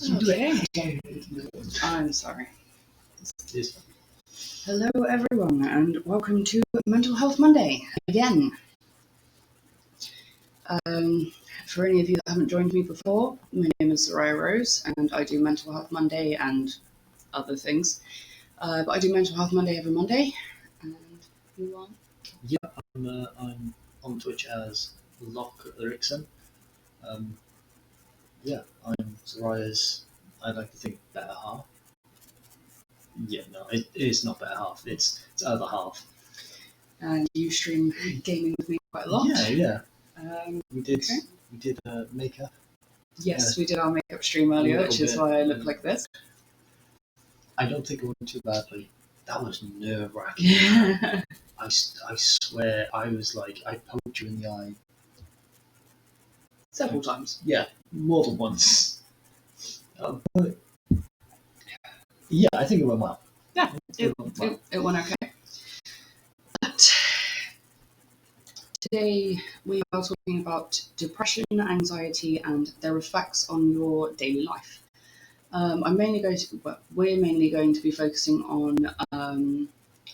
Okay. I'm sorry. Hello, everyone, and welcome to Mental Health Monday again. For any of you that haven't joined me before, my name is Soraya Rose, and I do Mental Health Monday and other things. But I do Mental Health Monday every Monday. And you are? Yeah, I'm on Twitch as Locke Erickson. I'm Soraya's, I'd like to think, better half. Yeah, no, it is not better half. It's other half. And you stream gaming with me quite a lot. Yeah. We did Okay. makeup. Yes, we did our makeup stream earlier, which is why I look like this. I don't think it went too badly. That was nerve-wracking. Yeah. I swear, I was like, I poked you in the eye. Several times. Yeah, more than once. But yeah, I think it went well. Yeah, it went okay. But today we are talking about depression, anxiety, and their effects on your daily life. We're mainly going to be focusing on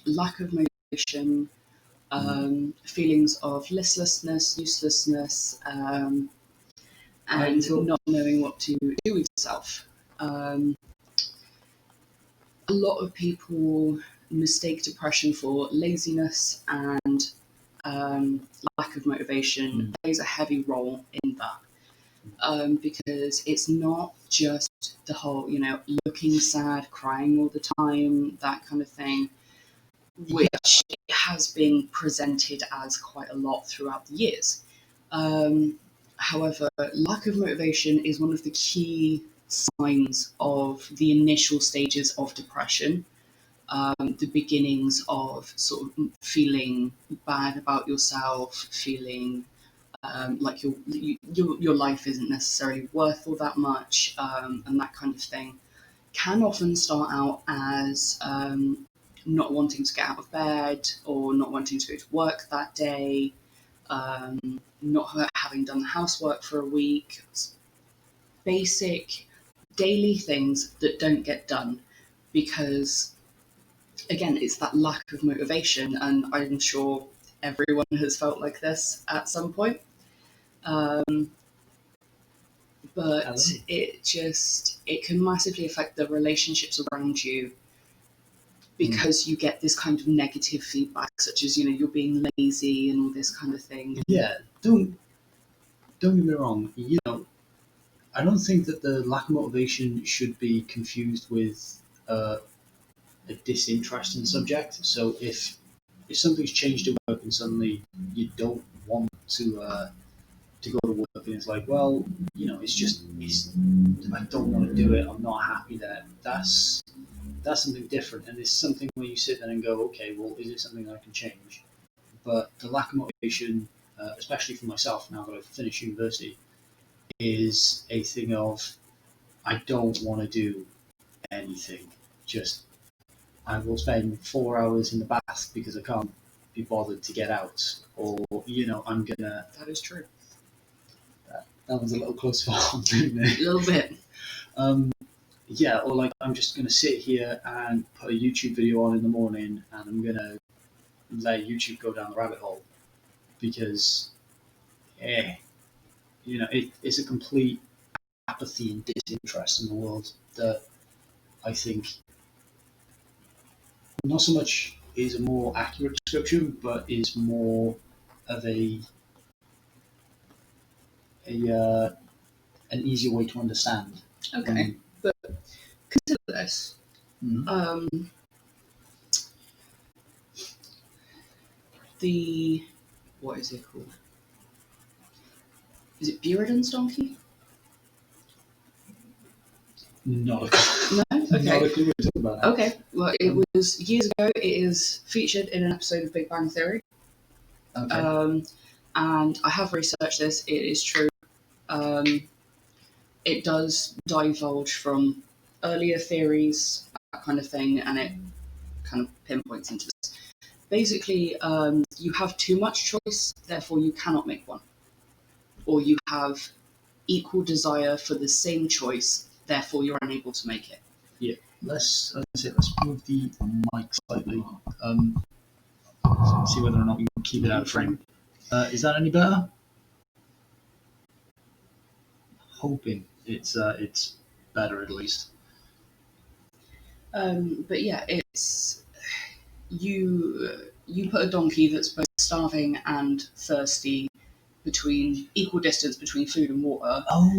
lack of motivation, feelings of listlessness, uselessness, and not knowing what to do with yourself. A lot of people mistake depression for laziness and lack of motivation plays a heavy role in that, because it's not just the whole, looking sad, crying all the time, that kind of thing, which has been presented as quite a lot throughout the years. However, lack of motivation is one of the key signs of the initial stages of depression, the beginnings of sort of feeling bad about yourself, feeling like your life isn't necessarily worth all that much, and that kind of thing, can often start out as not wanting to get out of bed or not wanting to go to work that day, not having done the housework for a week, basic daily things that don't get done because, again, it's that lack of motivation, and I'm sure everyone has felt like this at some point. But it can massively affect the relationships around you because you get this kind of negative feedback, such as, you're being lazy and all this kind of thing. Yeah, don't get me wrong. I don't think that the lack of motivation should be confused with a disinterest in the subject. So if something's changed at work and suddenly you don't want to go to work, and it's like, well, I don't want to do it. I'm not happy there. That's something different, and it's something where you sit there and go, okay, well, is it something that I can change? But the lack of motivation, especially for myself now that I've finished university, is a thing of I don't want to do anything. Just I will spend 4 hours in the bath because I can't be bothered to get out, or I'm gonna. That is true. That was a little close for home, didn't it? A little bit. Yeah, or like I'm just gonna sit here and put a YouTube video on in the morning, and I'm gonna let YouTube go down the rabbit hole because, it's a complete apathy and disinterest in the world that I think not so much is a more accurate description, but is more of an easier way to understand. Okay, but consider this. What is it called? Is it Buridan's donkey? Not a clue. No? Okay. Not a clue what you're talking about. Okay, well, it was years ago. It is featured in an episode of Big Bang Theory. Okay. And I have researched this. It is true. It does divulge from earlier theories, that kind of thing, and it kind of pinpoints into this. Basically, you have too much choice, therefore you cannot make one. Or you have equal desire for the same choice, therefore you're unable to make it. Yeah. Let's move the mic slightly. See whether or not we can keep it out of frame. Is that any better? Hoping it's better at least. But yeah, it's you put a donkey that's both starving and thirsty between equal distance between food and water. Oh,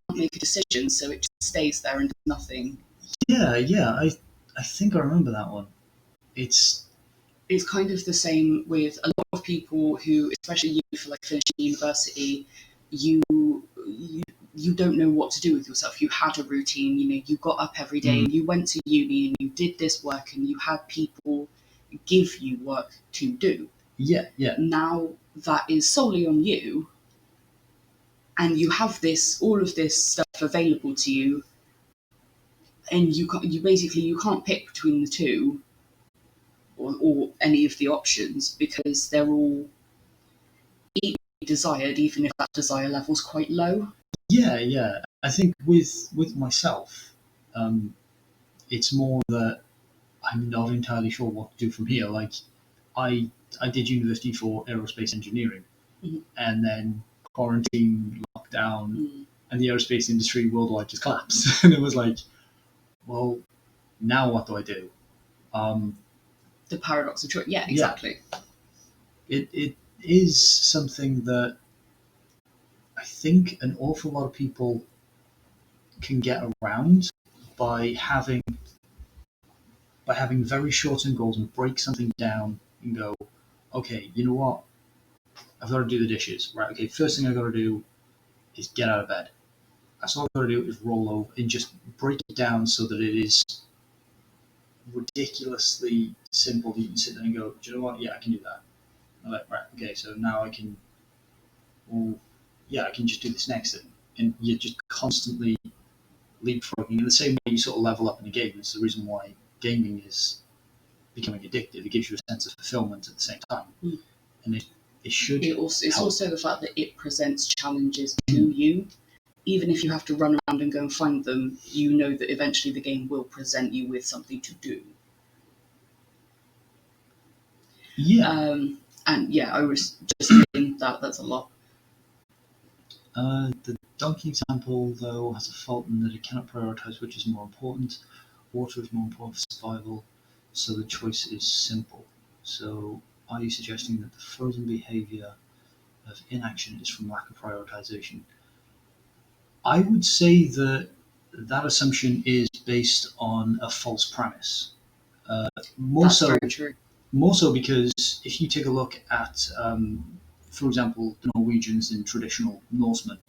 Can't make a decision, so it just stays there and does nothing. yeah. I think I remember that one. It's kind of the same with a lot of people who, especially you, for like finishing university, you you don't know what to do with yourself. You had a routine, you got up every day, and you went to uni and you did this work, and you had people give you work to do. yeah. Now that is solely on you, and you have all of this stuff available to you, and you can't pick between the two or any of the options because they're all equally desired, even if that desire level's quite low. Yeah. I think with myself, it's more that I'm not entirely sure what to do from here. Like, I did university for aerospace engineering, Mhm. and then quarantine, lockdown, Mm. and the aerospace industry worldwide just collapsed. And it was like, well, now what do I do? The paradox of choice. Yeah, exactly. It is something that I think an awful lot of people can get around by having very short-term goals and break something down and go, okay, you know what? I've got to do the dishes, right? Okay, first thing I've got to do is get out of bed. That's all I've got to do is roll over and just break it down so that it is ridiculously simple that you can sit there and go, do you know what? Yeah, I can do that. I'm like, right, okay, so now I can, well, yeah, I can just do this next thing. And you're just constantly leapfrogging in the same way you sort of level up in a game. It's the reason why gaming is becoming addictive. It gives you a sense of fulfillment at the same time. Mm. And it should It's help. also the fact that it presents challenges to you. Even if you have to run around and go and find them, you know that eventually the game will present you with something to do. Yeah. And yeah, I was just thinking that's a lot. The donkey example, though, has a fault in that it cannot prioritize which is more important. Water is more important for survival, so the choice is simple. So, are you suggesting that the frozen behavior of inaction is from lack of prioritization? I would say that that assumption is based on a false premise. More That's so, very true. more so because if you take a look at, for example, the Norwegians in traditional Norsemen,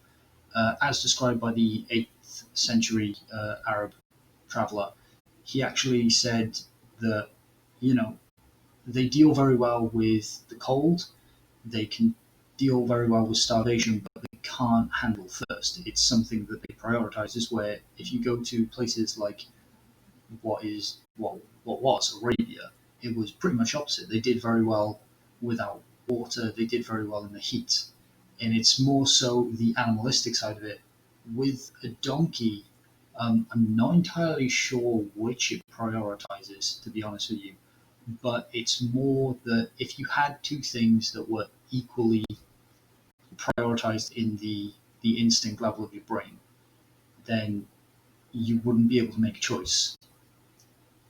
as described by the 8th century Arab traveller, he actually said that, you know, they deal very well with the cold, they can deal very well with starvation, but they can't handle thirst. It's something that they prioritize. Is where if you go to places like what was Arabia, it was pretty much opposite. They did very well without water. They did very well in the heat, and it's more so the animalistic side of it. With a donkey, I'm not entirely sure which it prioritizes, to be honest with you. But it's more that if you had two things that were equally prioritized in the instinct level of your brain, then you wouldn't be able to make a choice.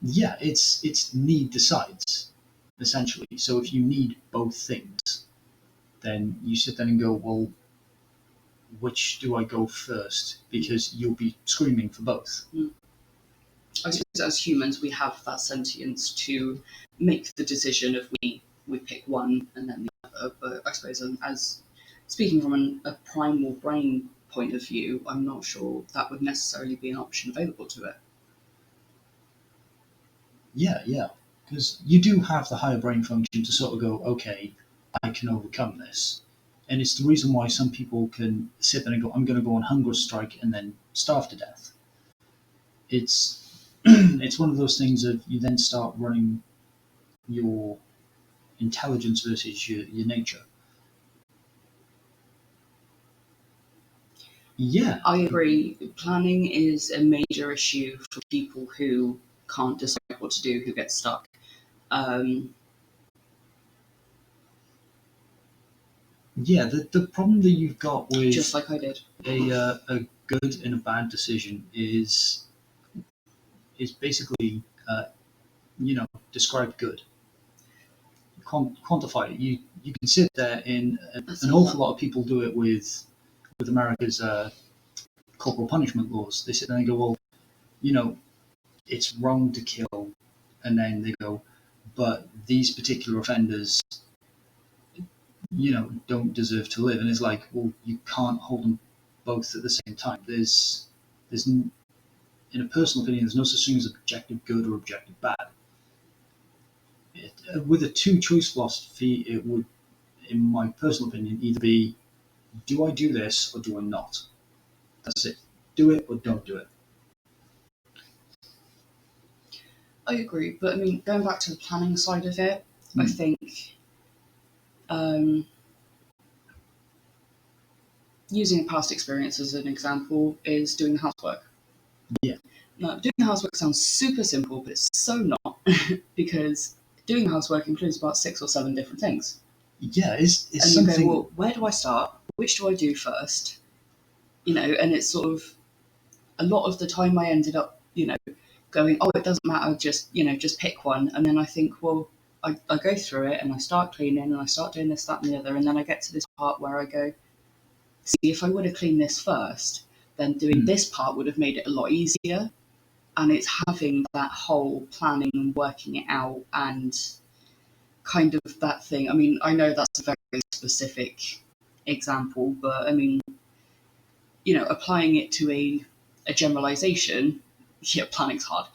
Yeah, it's need decides essentially. So if you need both things, then you sit there and go, well, which do I go first? Because you'll be screaming for both. I suppose as humans, we have that sentience to make the decision if we pick one and then the other. But I suppose as speaking from a primal brain point of view, I'm not sure that would necessarily be an option available to it. Yeah, because you do have the higher brain function to sort of go, okay, I can overcome this. And it's the reason why some people can sit there and go, I'm going to go on hunger strike and then starve to death. It's it's one of those things of you then start running your intelligence versus your nature. Yeah, I agree. Planning is a major issue for people who can't decide what to do, who get stuck. Um, yeah. The problem that you've got just with like I did. a good and a bad decision is basically describe good, quantify it. You can sit there in That's an a awful lot. lot of people do it with America's corporal punishment laws. They sit there and go, well, you know, it's wrong to kill, and then they go, but these particular offenders, don't deserve to live. And it's like, well, you can't hold them both at the same time. In a personal opinion, there's no such thing as objective good or objective bad. With a two-choice philosophy, it would, in my personal opinion, either be, do I do this or do I not? That's it. Do it or don't do it. I agree, but I mean, going back to the planning side of it, I Mm. think um, using past experience as an example is doing the housework. Yeah. Now, doing the housework sounds super simple, but it's so not because doing the housework includes about 6 or 7 different things. Yeah, it's And you go, something. well, where do I start? Which do I do first? And it's sort of a lot of the time I ended up, going, oh, it doesn't matter, just pick one. And then I think, well, I go through it and I start cleaning and I start doing this, that, and the other. And then I get to this part where I go, see, if I would have cleaned this first, then doing Mm. this part would have made it a lot easier. And it's having that whole planning and working it out and kind of that thing. I mean, I know that's a very specific example, but I mean, applying it to a generalization, yeah, planning's hard.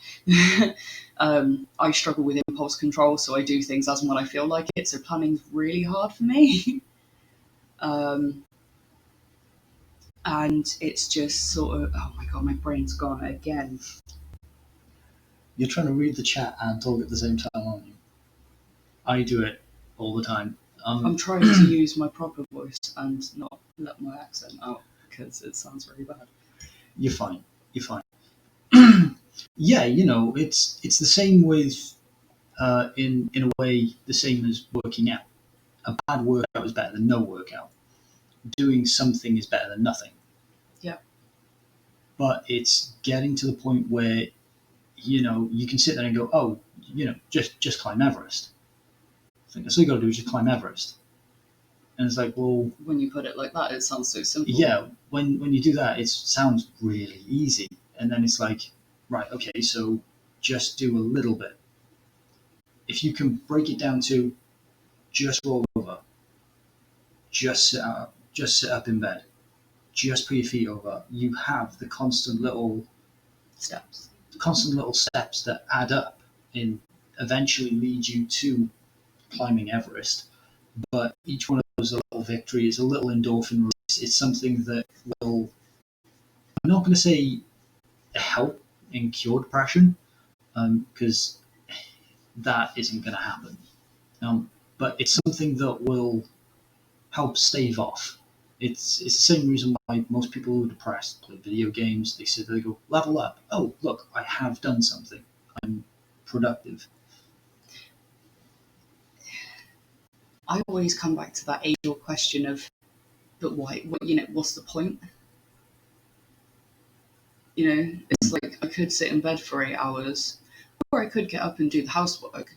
I struggle with impulse control, so I do things as and when I feel like it. So planning's really hard for me. um, and it's just sort of, oh my god, my brain's gone again. You're trying to read the chat and talk at the same time, aren't you? I do it all the time. I'm trying to use my proper voice and not let my accent out because it sounds really bad. You're fine. You're fine. Yeah, it's the same with in a way the same as working out. A bad workout is better than no workout. Doing something is better than nothing. Yeah. But it's getting to the point where you can sit there and go, oh, just climb Everest. I think that's all you got to do is just climb Everest. And it's like, well, When you put it like that, it sounds so simple. yeah, when you do that, it sounds really easy. And then it's like, right, okay, so just do a little bit. If you can break it down to just roll over, just sit up in bed, just put your feet over, you have the Steps. constant little steps that add up and eventually lead you to climbing Everest. But each one of those little victories, a little endorphin release, it's something that will, I'm not going to say help and cure depression, because that isn't going to happen. But it's something that will help stave off. It's the same reason why most people who are depressed play video games. They sit there, they go, level up. Oh, look, I have done something. I'm productive. I always come back to that age-old question of, but why? What's the point? It's like I could sit in bed for 8 hours, or I could get up and do the housework.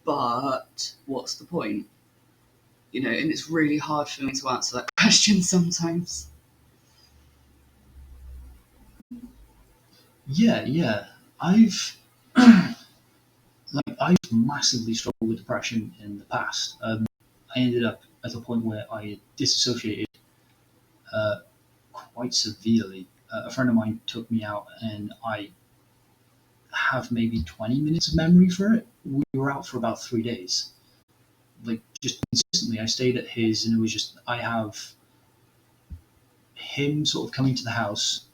But what's the point? And it's really hard for me to answer that question sometimes. Yeah, yeah. I've massively struggled with depression in the past. I ended up at a point where I disassociated uh, quite severely. A friend of mine took me out, and I have maybe 20 minutes of memory for it. We were out for about 3 days. Like, just consistently, I stayed at his, and it was just, I have him sort of coming to the house,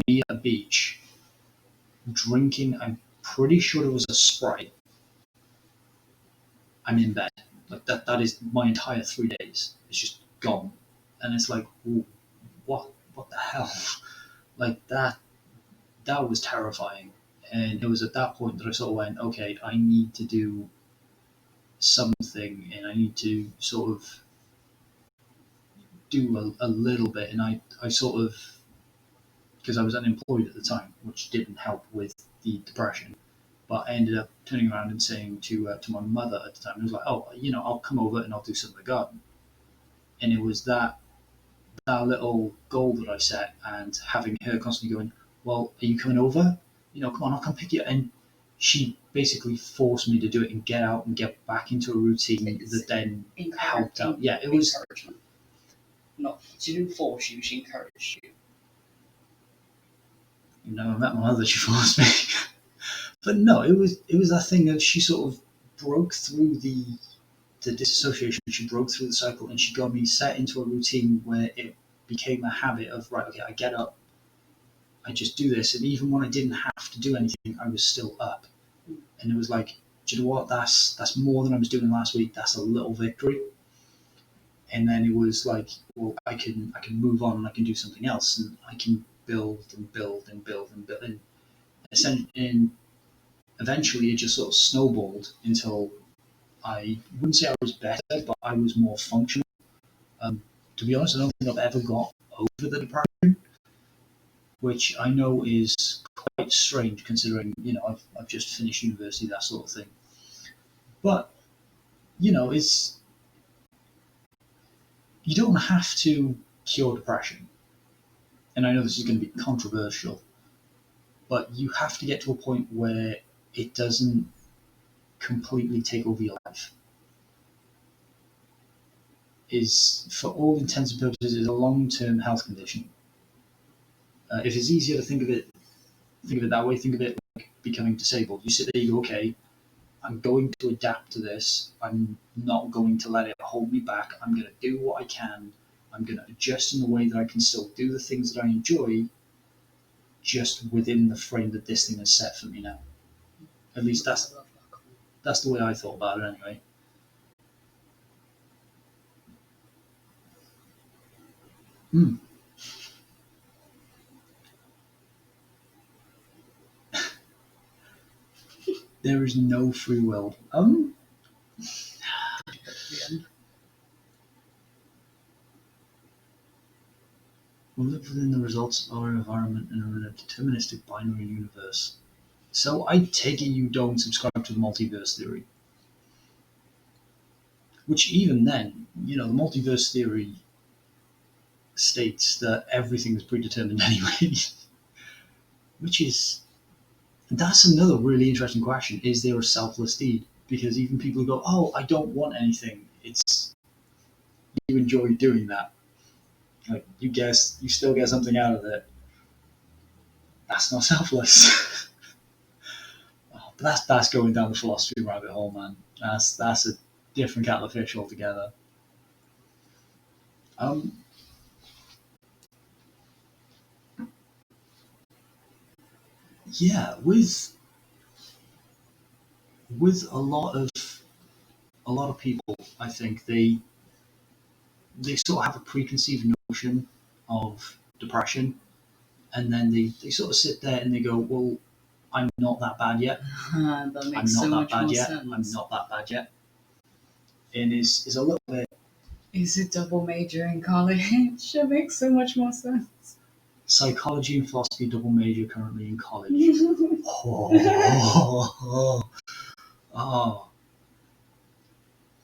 me at a beach, drinking, I'm pretty sure it was a Sprite. I'm in bed. Like, that is my entire 3 days. It's just gone. And it's like, what what the hell? Like that was terrifying. And it was at that point that I sort of went, okay, I need to do something and I need to sort of do a little bit. And I sort of, because I was unemployed at the time, which didn't help with the depression. But I ended up turning around and saying to my mother at the time, I was like, oh, I'll come over and I'll do some of the garden. And it was that little goal that I set, and having her constantly going, well, are you coming over? Come on, I'll come pick you. And she basically forced me to do it and get out and get back into a routine that then helped out. Yeah, it was encouragement. Not she didn't force you; she encouraged you. I met my mother, she forced me. But no, it was that thing that she sort of broke through the disassociation. She broke through the cycle, and she got me set into a routine where it became a habit of, right, okay, I get up, I just do this, and even when I didn't have to do anything, I was still up. And it was like, do you know what? That's more than I was doing last week. That's a little victory. And then it was like, well, I can move on and I can do something else, and I can build and build and build and build. And eventually, it just sort of snowballed until I wouldn't say I was better, but I was more functional. To be honest, I don't think I've ever got over the depression, which I know is quite strange considering, I've just finished university, that sort of thing. But, it's you don't have to cure depression. And I know this is going to be controversial, but you have to get to a point where it doesn't completely take over your life. Is, for all intents and purposes, is a long-term health condition. If it's easier to think of it that way. Think of it like becoming disabled. You sit there, you go, okay, I'm going to adapt to this. I'm not going to let it hold me back. I'm going to do what I can. I'm going to adjust in the way that I can still do the things that I enjoy, just within the frame that this thing has set for me now. At least that's the way I thought about it anyway. Hmm. There is no free will. We live within the results of our environment and are in a deterministic binary universe. So I take it you don't subscribe to the multiverse theory. Which even then, the multiverse theory states that everything is predetermined anyway. Which is, that's another really interesting question. Is there a selfless deed? Because even people who go, oh, I don't want anything. It's, you enjoy doing that. Like, you still get something out of it. That's not selfless. Oh, but that's going down the philosophy rabbit hole, man. That's a different kettle of fish altogether. Um, yeah, with a lot of people, I think they sort of have a preconceived notion of depression, and then they sort of sit there and they go, well, I'm not that bad yet. That I'm makes not so that much bad more yet. sense. I'm not that bad yet. And is a little bit. Is it double major in college? It makes so much more sense. Psychology and philosophy double major currently in college. Oh,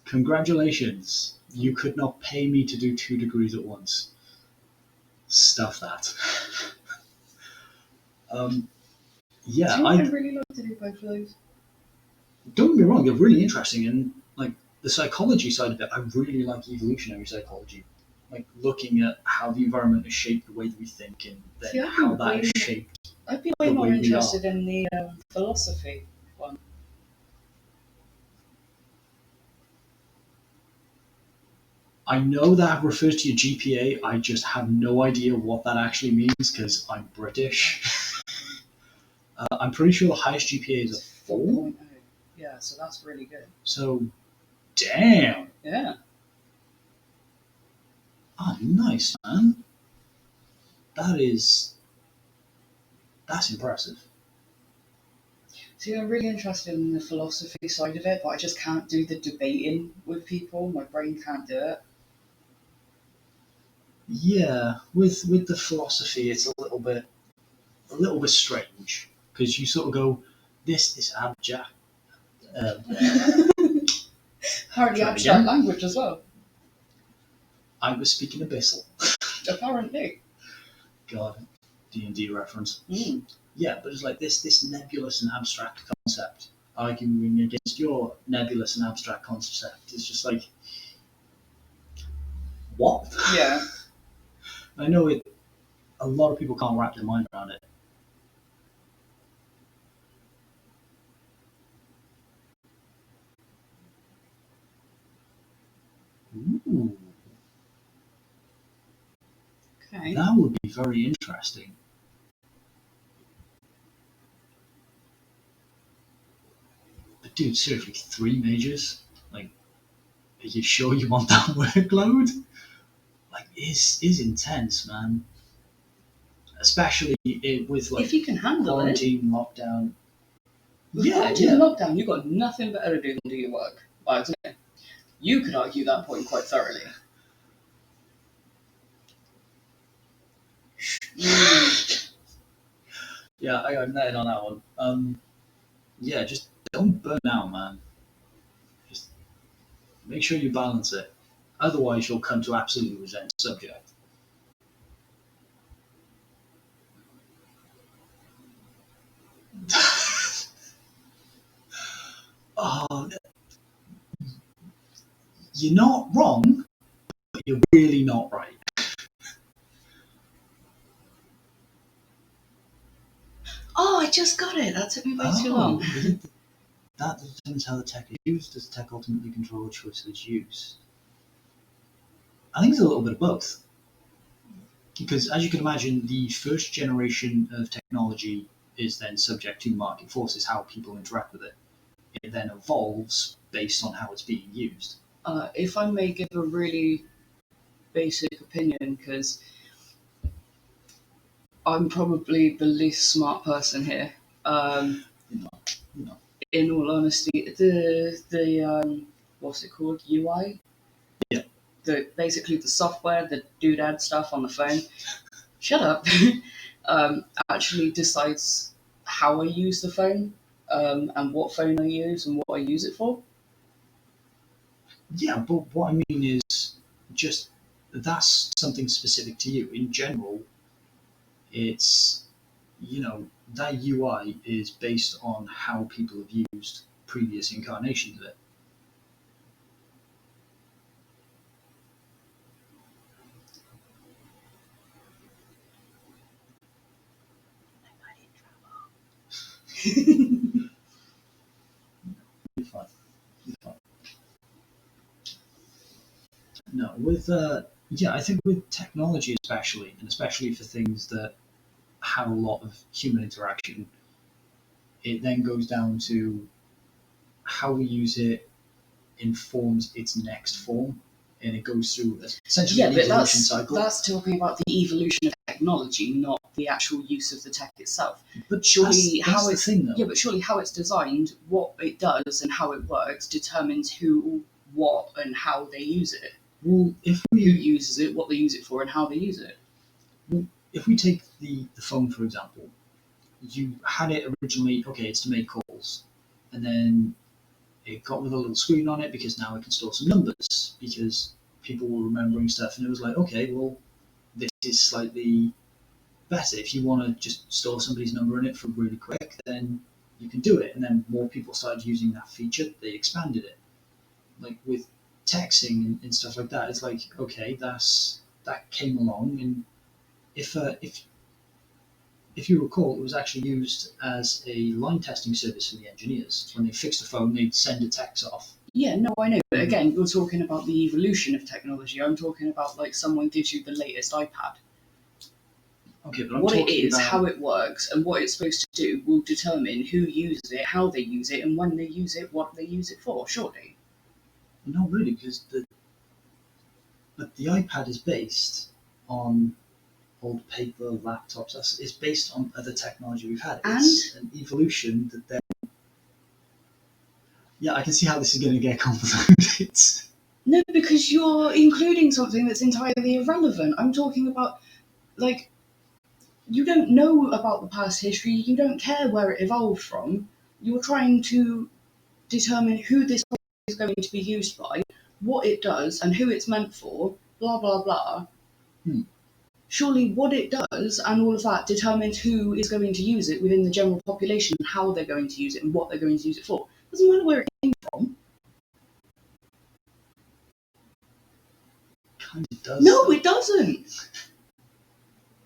congratulations. You could not pay me to do 2 degrees at once. Stuff that. um, yeah, I'd really love to do both of those. Don't get me wrong, they're really interesting, and like the psychology side of it, I really like evolutionary psychology, like looking at how the environment has shaped the way that we think, and then See, how that has shaped. I'd be way the more way we interested are. in the philosophy one. I know that refers to your GPA. I just have no idea what that actually means because I'm British. I'm pretty sure the highest GPA is a 4. 4.0. Yeah, so that's really good. So, damn. Yeah. Oh, nice, man. that is that's impressive. See, I'm really interested in the philosophy side of it, but I just can't do the debating with people. My brain can't do it. Yeah, with the philosophy, it's a little bit strange because you sort of go, this abject. Uh, Apparently Try it abstract again. language as well. I was speaking abyssal. Apparently. God, D&D reference. Mm. Yeah, but it's like this nebulous and abstract concept arguing against your nebulous and abstract concept. It's just like, what? Yeah. I know it. A lot of people can't wrap their mind around it. Ooh, Okay. that would be very interesting. But dude, seriously, 3 majors? Like, are you sure you want that workload? Like, is intense, man. Especially with like If you can handle it. quarantine, lockdown. With Yeah, quarantine yeah. and lockdown, you've got nothing better to do than do your work. Well, I don't know. You could argue that point quite thoroughly. Mm. Yeah, I got nothing on that one. Yeah, just don't burn out, man. Just make sure you balance it. Otherwise, you'll come to absolutely resent the subject. Oh, you're not wrong, but you're really not right. Oh, I just got it. That took me way too Oh, long. that determines how the tech is used. Does the tech ultimately control the choice of its use? I think it's a little bit of both. Because as you can imagine, the first generation of technology is then subject to market forces, how people interact with it. It then evolves based on how it's being used. If I may give a really basic opinion, because I'm probably the least smart person here. You know, you know. In all honesty, the what's it called? UI. Yeah. Basically the software, the doodad stuff on the phone. Shut up. Actually decides how I use the phone, and what phone I use and what I use it for. Yeah, but what I mean is just that's something specific to you. In general, it's that UI is based on how people have used previous incarnations of it. You're fine. You're fine. No, with yeah, I think with technology especially, and especially for things that have a lot of human interaction, it then goes down to how we use it informs its next form, and it goes through essentially Yeah, an but evolution cycle. that's talking about the evolution of technology, not the actual use of the tech itself. But Surely that's how the it's thing, though. yeah, but surely how it's designed, what it does, and how it works determines who, what, and how they use it. Well, if Who we uses it, what they use it for, and how they use it. if we take the phone for example, you had it originally. Okay, it's to make calls, and then it got with a little screen on it because now it can store some numbers because people were remembering stuff, and it was like, okay, well, this is slightly better. If you want to just store somebody's number in it for really quick, then you can do it. And then more people started using that feature. They expanded it. Like with texting and stuff like that, it's like, okay, that came along, and if you recall, it was actually used as a line testing service for the engineers. When they fixed a phone, they'd send a text off. Yeah, no, I know. But again, you're talking about the evolution of technology. I'm talking about like someone gives you the latest iPad. Okay, but I'm What it talking is, about how it works, and what it's supposed to do will determine who uses it, how they use it, and when they use it, what they use it for, surely. not really because the iPad is based on old paper laptops. It's based on other technology we've had. And? It's an evolution that then. Yeah, I can see how this is going to get convoluted. No, because you're including something that's entirely irrelevant. I'm talking about, like, you don't know about the past history, you don't care where it evolved from. You're trying to determine who this is going to be used by, what it does, and who it's meant for, blah, blah, blah. Surely what it does and all of that determines who is going to use it within the general population, and how they're going to use it, and what they're going to use it for. Doesn't matter where it came from. Kind of does. No, it doesn't.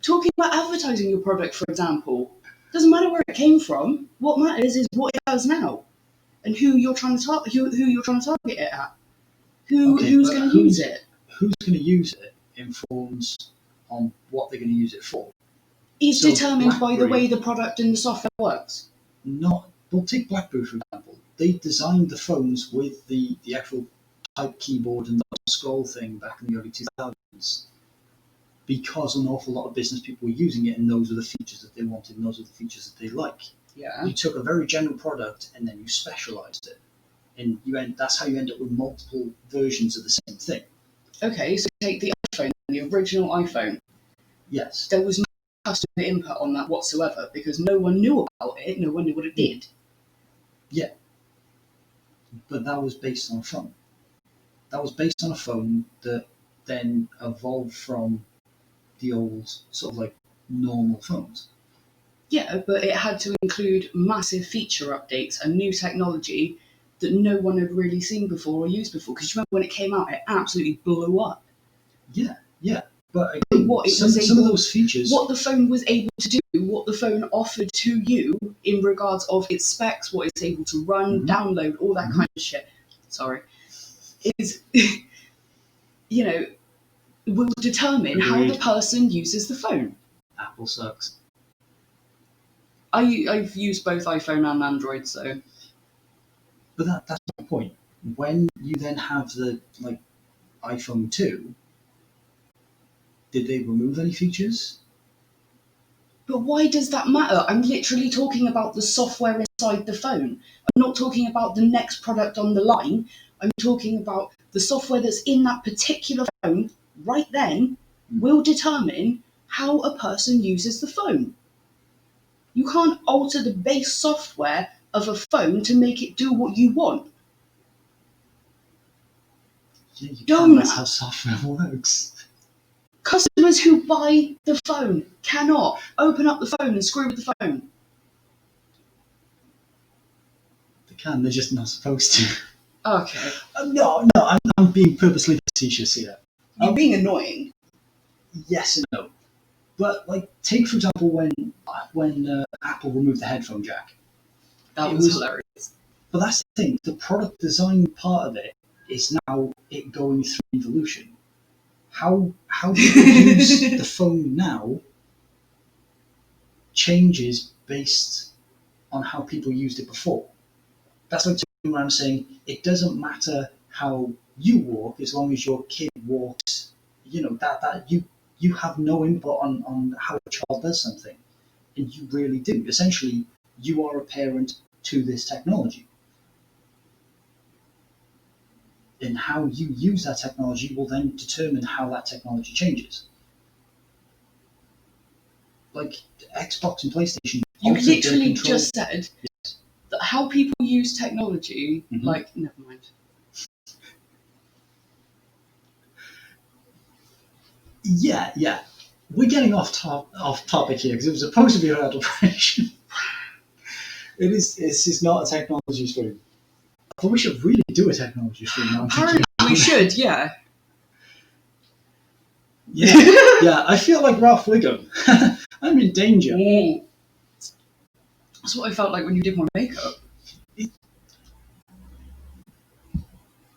Talking about advertising your product, for example, doesn't matter where it came from. What matters is what it does now, and who you're trying to target it at. Who's going to use it? Who's going to use it informs on what they're going to use it for. Is determined by the BlackBerry- way the product and the software works. We'll take BlackBerry for example. They designed the phones with the actual type keyboard and the scroll thing back in the early 2000s because an awful lot of business people were using it, and those were the features that they wanted, and those were the features that they like. Yeah. You took a very general product and then you specialized it, and that's how you end up with multiple versions of the same thing. Okay, so take the iPhone, the original iPhone. Yes. There was no customer input on that whatsoever because no one knew about it, no one knew what it did. Yeah. But that was based on a phone. That was based on a phone that then evolved from the old sort of like normal phones. Yeah, but it had to include massive feature updates and new technology that no one had really seen before or used before. Because you remember when it came out, it absolutely blew up. Yeah. But again, some of those features. What the phone was able to do, what the phone offered to you in regards of its specs, what it's able to run, download, all that kind of shit. Sorry. Is, will determine how the person uses the phone. Apple sucks. I've used both iPhone and Android, so. But that's my point. When you then have the iPhone 2, did they remove any features? But why does that matter? I'm literally talking about the software inside the phone. I'm not talking about the next product on the line. I'm talking about the software that's in that particular phone right then will determine how a person uses the phone. You can't alter the base software of a phone to make it do what you want. Yeah, you Don't. That's how software works. Customers who buy the phone cannot open up the phone and screw with the phone. They can, they're just not supposed to. Okay. No, I'm being purposely facetious here. You're being annoying. Yes and no. But take for example when Apple removed the headphone jack. That was hilarious. But that's the thing. The product design part of it is now it going through evolution. How people use the phone now changes based on how people used it before. That's like turning around saying it doesn't matter how you walk as long as your kid walks. That you have no input on how a child does something, and you really do. Essentially, you are a parent to this technology. And how you use that technology will then determine how that technology changes. Like Xbox and PlayStation. You literally just said that how people use technology, never mind. Yeah. We're getting off topic here because it was supposed to be about depression. It's just not a technology stream. But we should really do a technology stream now. Apparently we should, yeah. Yeah, I feel like Ralph Wiggum. I'm in danger. Ooh. That's what I felt like when you did my makeup.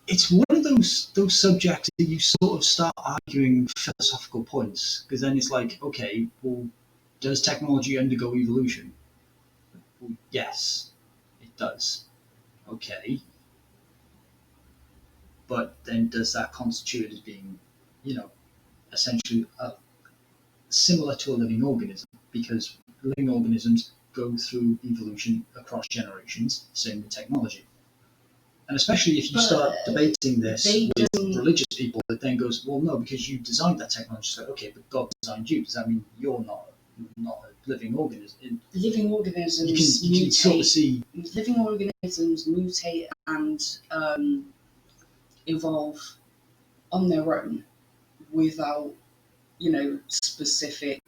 It's one of those subjects that you sort of start arguing philosophical points, because then it's like, okay, well, does technology undergo evolution? Well, yes, it does. Okay. But then does that constitute it as being, essentially similar to a living organism, because living organisms go through evolution across generations, same with technology. And especially if you start debating this with religious people, it then goes, well, no, because you designed that technology. So, okay, but God designed you. Does that mean you're not a living organism? Living organisms You can sort of mutate. see. Living organisms mutate and evolve on their own without, specific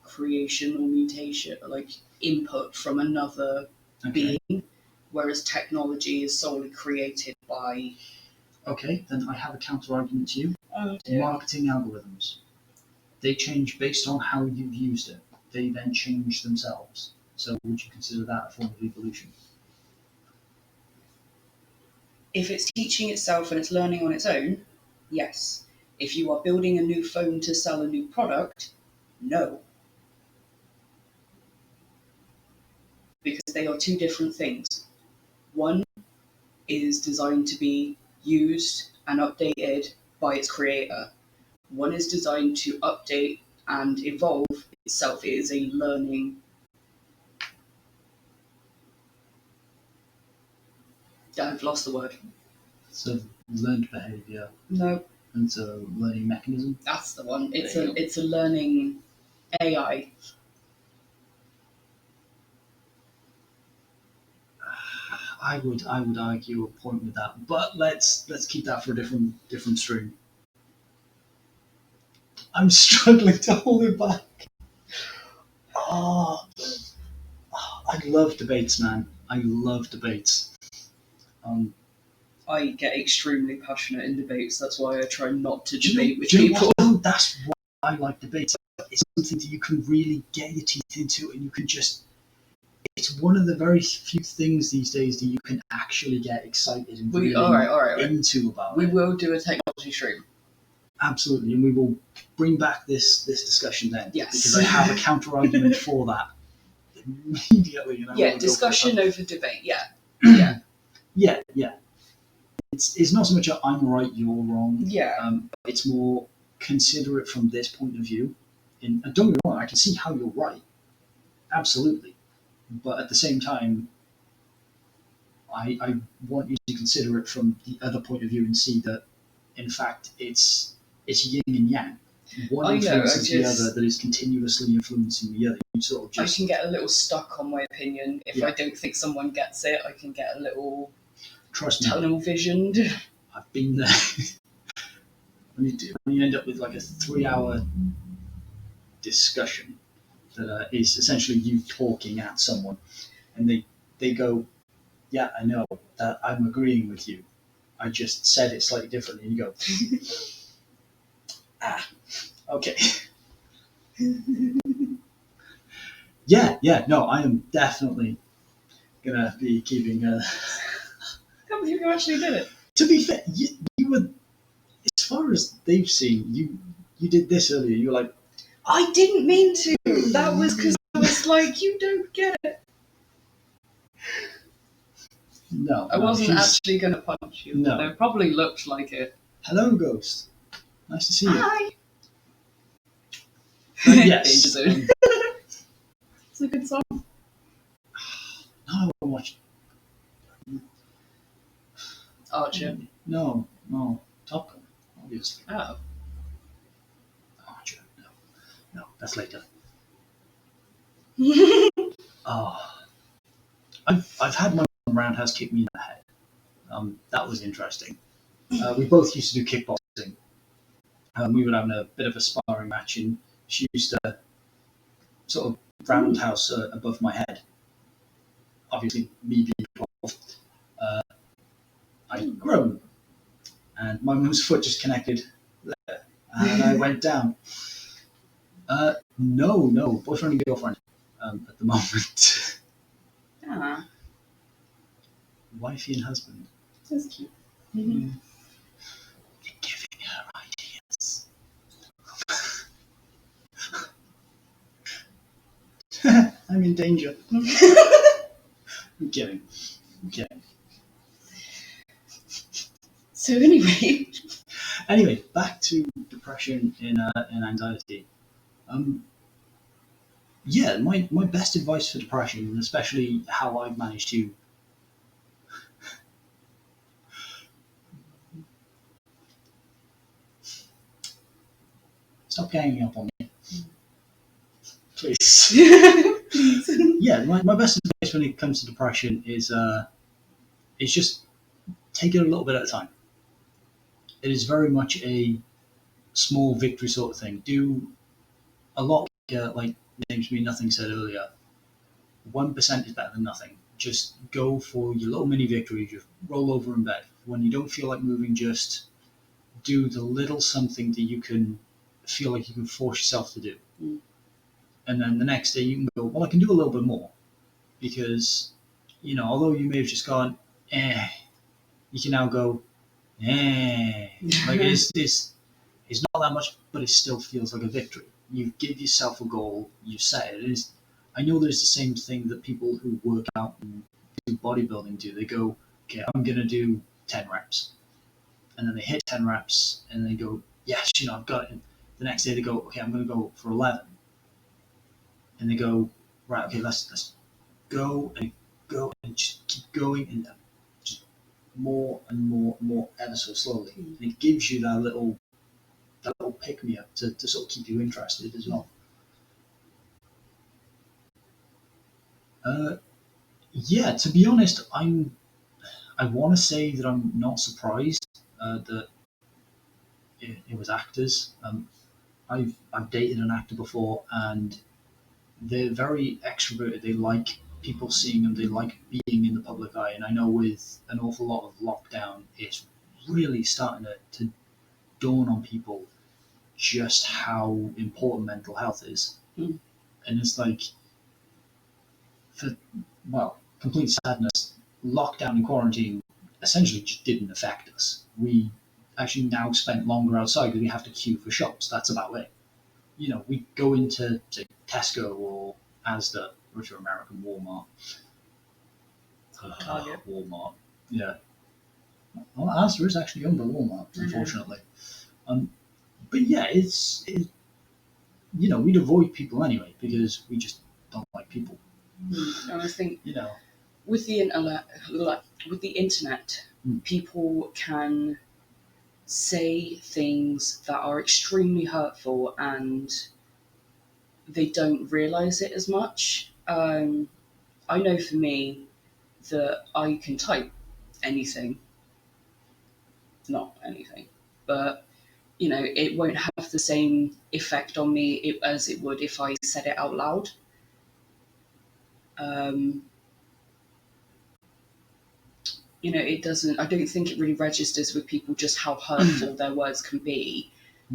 creation or mutation, like input from another Okay, being, whereas technology is solely created by. okay, then I have a counter argument to you. Oh dear. Marketing algorithms. They change based on how you've used it. They then change themselves. So would you consider that a form of evolution? If it's teaching itself and it's learning on its own, yes. If you are building a new phone to sell a new product, no. Because they are two different things. One is designed to be used and updated by its creator. One is designed to update and evolve itself. It is a learning. I've lost the word. So learned behavior No, and so learning mechanism. that's the one. There you go. It's a learning AI. I would argue a point with that, but let's keep that for a different stream. I'm struggling to hold it back. Oh, I love debates, man. I love debates. I get extremely passionate in debates. That's why I try not to do you know- debate with do you know people. what, though? That's why I like debates. It's something that you can really get your teeth into, and you can just. It's one of the very few things these days that you can actually get excited and really All right. into about We it. will do a technology stream. Absolutely, and we will bring back this discussion then. Yes. Because I have a counter argument for that immediately. And I Yeah, wanna go discussion for over debate. Yeah. that. Yeah. It's not so much a I'm right, you're wrong. Yeah. It's more consider it from this point of view. And don't get me wrong, I can see how you're right. Absolutely. But at the same time, I want you to consider it from the other point of view and see that, in fact, it's yin and yang. One I know, influences the just- other that is continuously influencing the other. You sort of I just can get a little stuck on my opinion. If Yeah. I don't think someone gets it, I can get a little trust me. tunnel visioned. I've been there. when you end up with like a 3-hour discussion that is essentially you talking at someone, and they go, yeah, I know that I'm agreeing with you. I just said it slightly differently, and you go, okay. Yeah, no, I am definitely gonna be keeping. Can't believe you actually did it. To be fair, you were, as far as they've seen, you did this earlier. You were like, I didn't mean to. That was because I was like, you don't get it. no. I wasn't actually going to punch you. No. It probably looked like it. Hello, Ghost. Nice to see you. Hi. Yes. Danger Zone. It's a good song. No, I want to watch. Archer. No, Top Gun, obviously. Oh. Archer, no, that's later. Oh, I've had my roundhouse kick me in the head. That was interesting. We both used to do kickboxing. We were having a bit of a sparring match, and she used to sort of roundhouse above my head. Obviously, me being 12, I'd grown, and my mum's foot just connected there, and I went down. No, boyfriend and girlfriend at the moment. Ah, Wifey and husband. that's cute. You're giving her ideas. I'm in danger. I'm kidding. So anyway. Anyway, back to depression and anxiety. Um, yeah, my best advice for depression, and especially how I've managed to stop ganging up on me, please. Please. Yeah, my best advice when it comes to depression is just take it a little bit at a time. It is very much a small victory sort of thing. Do a lot like James Me Nothing said earlier. 1% is better than nothing. Just go for your little mini victory. Just roll over in bed. When you don't feel like moving, just do the little something that you can feel like you can force yourself to do. Mm. And then the next day you can go, well, I can do a little bit more. Because, although you may have just gone, you can now go, like it's not that much, but it still feels like a victory. You give yourself a goal, you set it. I know there's the same thing that people who work out and do bodybuilding do. They go, okay, I'm going to do 10 reps. And then they hit 10 reps and they go, yes, I've got it. And the next day they go, okay, I'm going to go for 11. And they go, right, okay, let's go and just keep going and just more and more and more ever so slowly. And it gives you that little pick me up to sort of keep you interested as well. Yeah, to be honest, I want to say that I'm not surprised that it was actors. I've dated an actor before, and they're very extroverted. They like people seeing them. They like being in the public eye. And I know with an awful lot of lockdown, it's really starting to dawn on people just how important mental health is. Mm. And it's like, complete sadness, lockdown and quarantine essentially just didn't affect us. We actually now spent longer outside because we have to queue for shops. That's about it. We go into, say, Tesco or Asda, or if you're American, Walmart. Target. Walmart. Yeah. Well, Asda is actually owned by Walmart, unfortunately. But yeah, we'd avoid people anyway because we just don't like people. And I think with the internet, people can say things that are extremely hurtful and they don't realize it as much. I know for me that I can type anything, not anything, but it won't have the same effect on me as it would if I said it out loud. It doesn't. I don't think it really registers with people just how hurtful their words can be,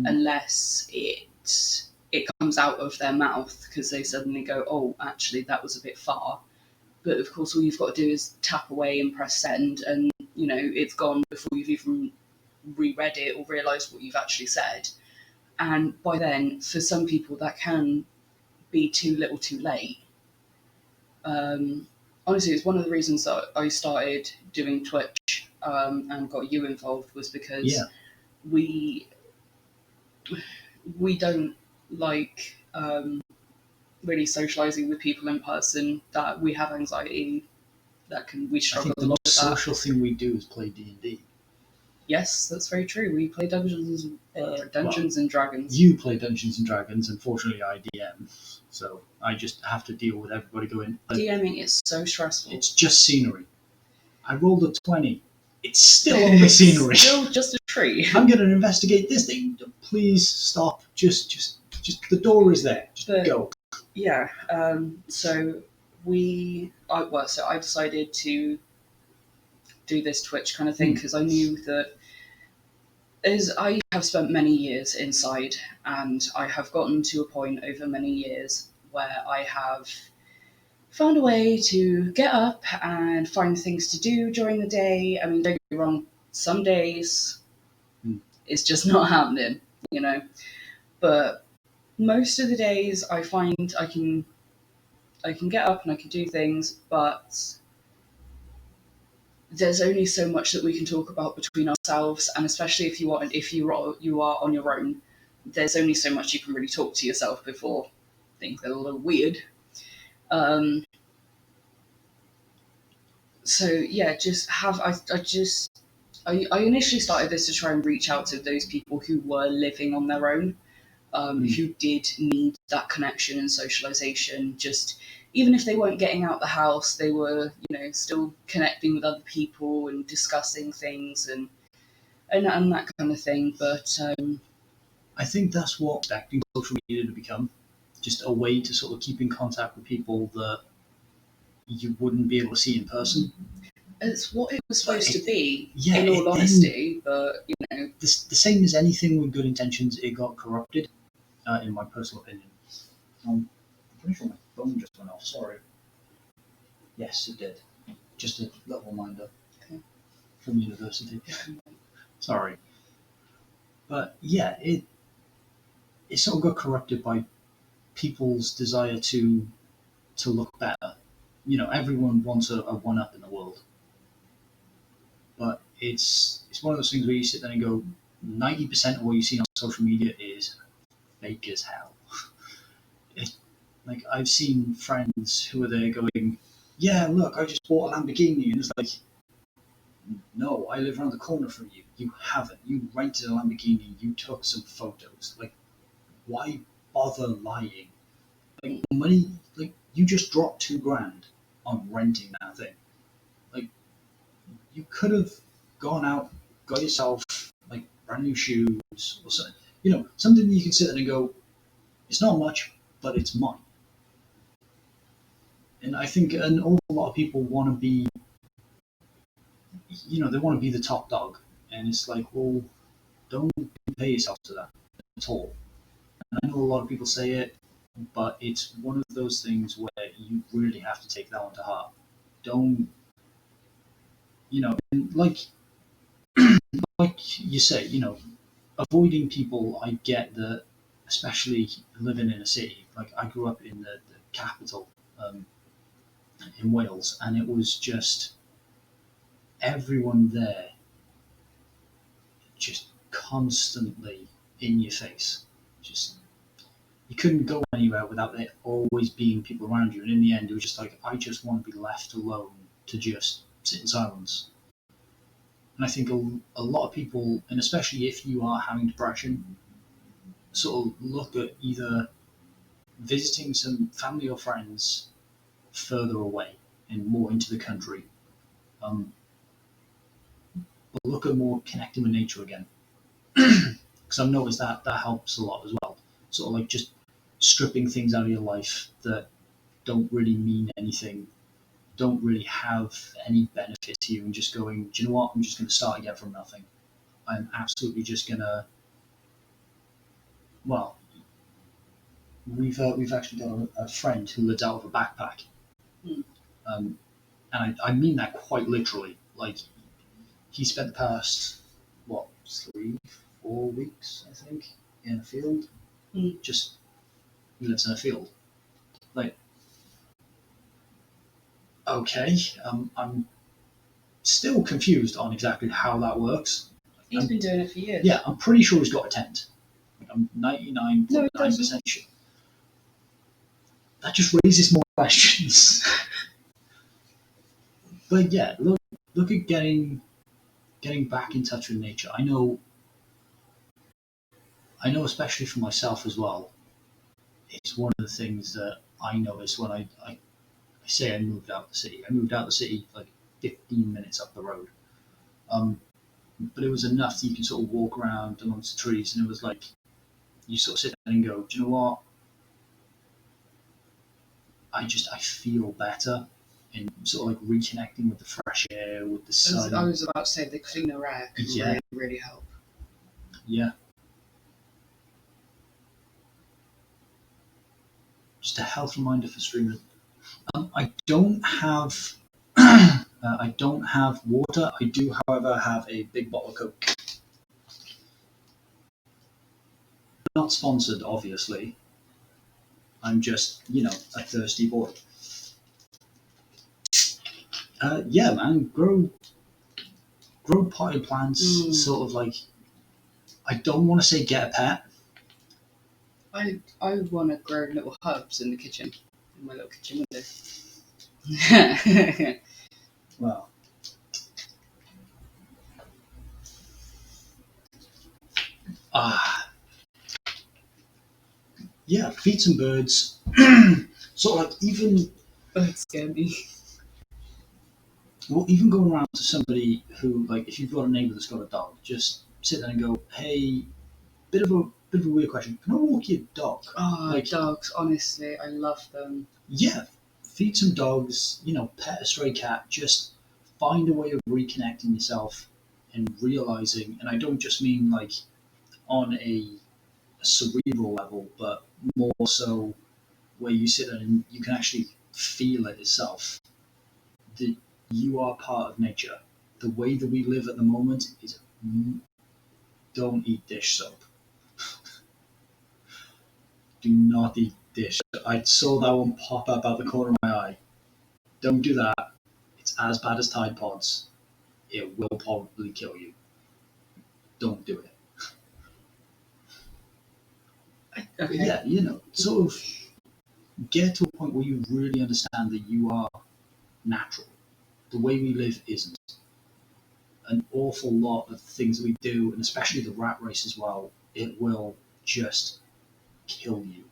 unless it comes out of their mouth because they suddenly go, "Oh, actually, that was a bit far." But of course, all you've got to do is tap away and press send, and it's gone before you've even reread it or realised what you've actually said. And by then, for some people, that can be too little, too late. Honestly, it's one of the reasons that I started doing Twitch and got you involved was because we don't like really socialising with people in person. That we have anxiety, we struggle. I think the most social thing we do is play D&D. Yes, that's very true. We play Dungeons and Dragons. You play Dungeons and Dragons. Unfortunately, I DM, so I just have to deal with everybody going. DMing is so stressful. It's just scenery. I rolled a 20. It's still only scenery. Still just a tree. I'm going to investigate this thing. Please stop. Just the door is there. Just go. Yeah. So I decided to do this Twitch kind of thing because I knew that I have spent many years inside, and I have gotten to a point over many years where I have found a way to get up and find things to do during the day. I mean, don't get me wrong, some days it's just not happening, but most of the days I find I can get up and I can do things, but there's only so much that we can talk about between ourselves, and especially if you are on your own, there's only so much you can really talk to yourself before things get a little weird. Um, so yeah, just have I initially started this to try and reach out to those people who were living on their own, who did need that connection and socialization. Just even if they weren't getting out the house, they were, still connecting with other people and discussing things and that kind of thing. But I think that's what expecting social media to become, just a way to sort of keep in contact with people that you wouldn't be able to see in person. it's what it was supposed to be, Yeah, in all honesty. But the same as anything with good intentions, it got corrupted, in my personal opinion. I'm pretty sure my phone just went off. Sorry. Yes, it did. Just a little reminder from university. Sorry. But yeah, it sort of got corrupted by people's desire to look better. Everyone wants a one up in the world, but it's one of those things where you sit there and go, 90% of what you see on social media is fake as hell. Like I've seen friends who are there going, "Yeah, look, I just bought a Lamborghini," and it's like, "No, I live around the corner from you. You haven't. You rented a Lamborghini. You took some photos. Like, why bother lying? Like money, like you just dropped $2,000 on renting that thing. Like you could have gone out, got yourself like brand new shoes or something. Something you can sit there and go, it's not much, but it's mine." And I think an awful lot of people want to be, they want to be the top dog, and it's like, well, don't compare yourself to that at all. And I know a lot of people say it, but it's one of those things where you really have to take that one to heart. Don't, and like you say, avoiding people. I get that, especially living in a city. Like I grew up in the capital, in Wales, and it was just everyone there, just constantly in your face. Just you couldn't go anywhere without there always being people around you. And in the end, it was just like, I just want to be left alone to just sit in silence. And I think a lot of people, and especially if you are having depression, sort of look at either visiting some family or friends further away and more into the country, um, or look at more connecting with nature again. Because I've noticed that helps a lot as well. Sort of like just stripping things out of your life that don't really mean anything, don't really have any benefit to you, and just going, do you know what? I'm just going to start again from nothing. I'm absolutely just going to. Well, we've actually got a friend who lives out of a backpack, Mm. and I mean that quite literally. Like he spent the past 3, 4 weeks, I think, in a field. Just he lives in a field. Like, okay, I'm still confused on exactly how that works. He's been doing it for years. Yeah, I'm pretty sure he's got a tent. I'm 99.9% sure. That just raises more questions. But yeah, look at getting back in touch with nature. I know, especially for myself as well. It's one of the things that I noticed when I say I moved out the city. I moved out the city like 15 minutes up the road. But it was enough that you can sort of walk around amongst the trees, and it was like you sort of sit there and go, do you know what? I feel better, and sort of like reconnecting with the fresh air, with the sun. I was about to say the cleaner air could really, really help. Yeah. Just a health reminder for streamers. I don't have I don't have water. I do, however, have a big bottle of Coke. Not sponsored, obviously. I'm just, a thirsty boy. Yeah, man, grow potted plants. Sort of like, I don't want to say get a pet, I want to grow little herbs in the kitchen, in my little kitchen window. Well, ah, yeah, feed some birds. Sort of like even Birds scare me. well, even going around to somebody who like if you've got a neighbour that's got a dog, just sit there and go, hey, bit of a weird question. Can I walk your dog? Oh, Like, dogs, honestly, I love them. yeah, feed some dogs, pet a stray cat, just find a way of reconnecting yourself and realizing, and I don't just mean like on a cerebral level, but more so where you sit and you can actually feel it itself. That you are part of nature. The way that we live at the moment is don't eat dish soap. Do not eat dish. I saw that one pop up out the corner of my eye. Don't do that. It's as bad as Tide Pods. It will probably kill you. Don't do it. But Okay. yeah, sort of get to a point where you really understand that you are natural. The way we live isn't. An awful lot of things that we do, and especially the rat race as well, it will just kill you.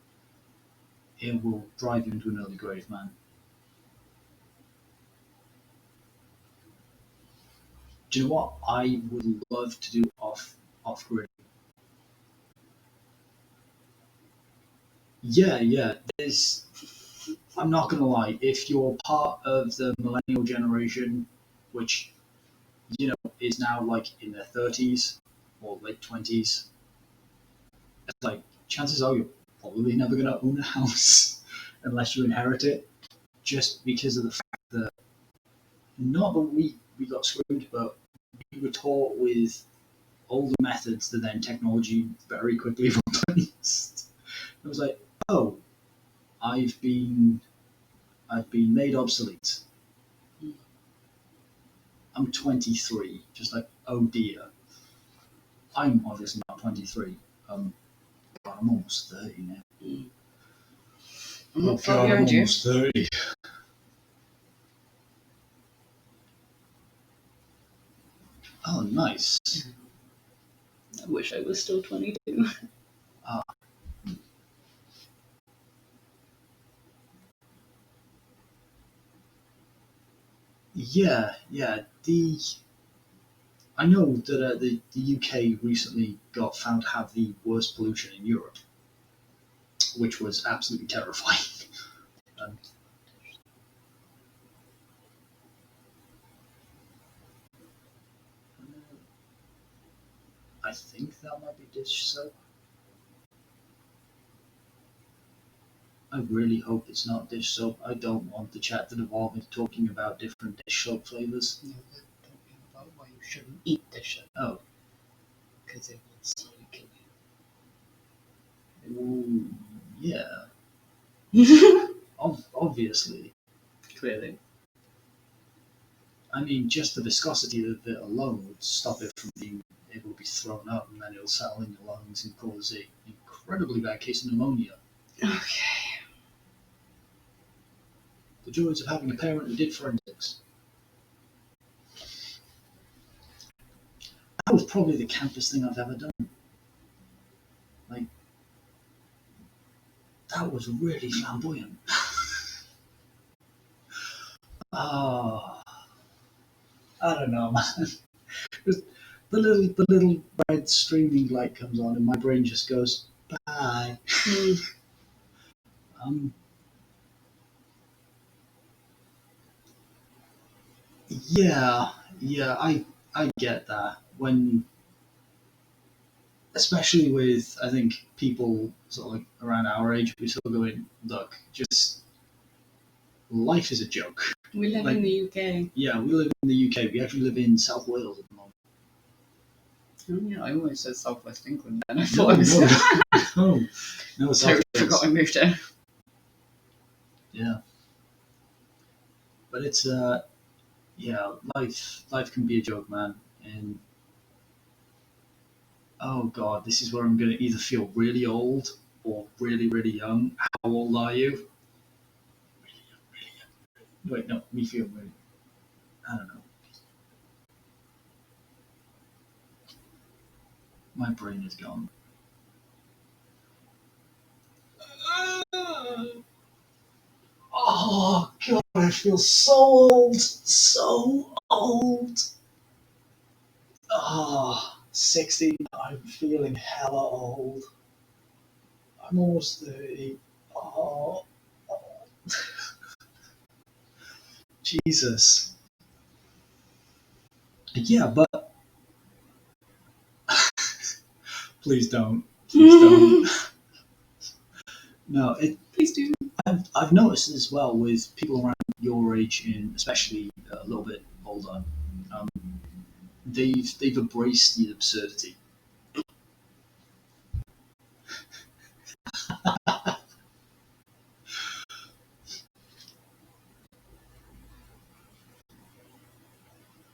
It will drive you into an early grave, man. Do you know what I would love to do off grid? Yeah, yeah. There's. I'm not gonna lie. If you're part of the millennial generation, which is now like in their 30s or late 20s, it's like chances are you're probably never gonna own a house unless you inherit it, just because of the fact that not that we got screwed, but we were taught with older methods that then technology very quickly replaced. It was like, oh, I've been I've been made obsolete. I'm 23. Just like, oh dear. I'm obviously not 23. God, I'm almost 30 now. I'm Oh not far God, I'm behind you. almost 30. Oh, nice. I wish I was still 22. Uh, yeah, yeah. I know that the UK recently got found to have the worst pollution in Europe, which was absolutely terrifying. And I think that might be dish soap. I really hope it's not dish soap. I don't want the chat to devolve into talking about different dish soap flavors. No, we're talking about why you shouldn't eat dish soap. Oh, Because it will slowly kill ooh, yeah. you. Obviously. Clearly. I mean, just the viscosity of it alone would stop it from being able to be thrown up, and then it'll settle in your lungs and cause an incredibly bad case of pneumonia. Okay. The joys of having a parent who did forensics. That was probably the campest thing I've ever done. Like, that was really flamboyant. Oh, I don't know, man. Just the little red streaming light comes on, and my brain just goes, bye. Um, yeah, yeah, I get that. When, especially with, I think, people sort of like around our age, we sort of going, look, just life is a joke. We live Like, in the UK. yeah, we live in the UK. We actually live in South Wales at the moment. Oh, yeah, I always said South West England then. I No, thought I was. no, South Totally Wales. forgot I moved there. Yeah, but it's yeah, life can be a joke, man. And oh god, this is where I'm gonna either feel really old or really, really young. How old are you? Really young, really young. Wait, no, me feel really. I don't know. My brain is gone. Oh god, I feel so old, so old. Oh, 16, I'm feeling hella old. I'm almost 30. Oh, Jesus. Yeah, but please don't. Please don't. No, Please do. I've noticed as well with people around your age and especially a little bit older, um, they've embraced the absurdity.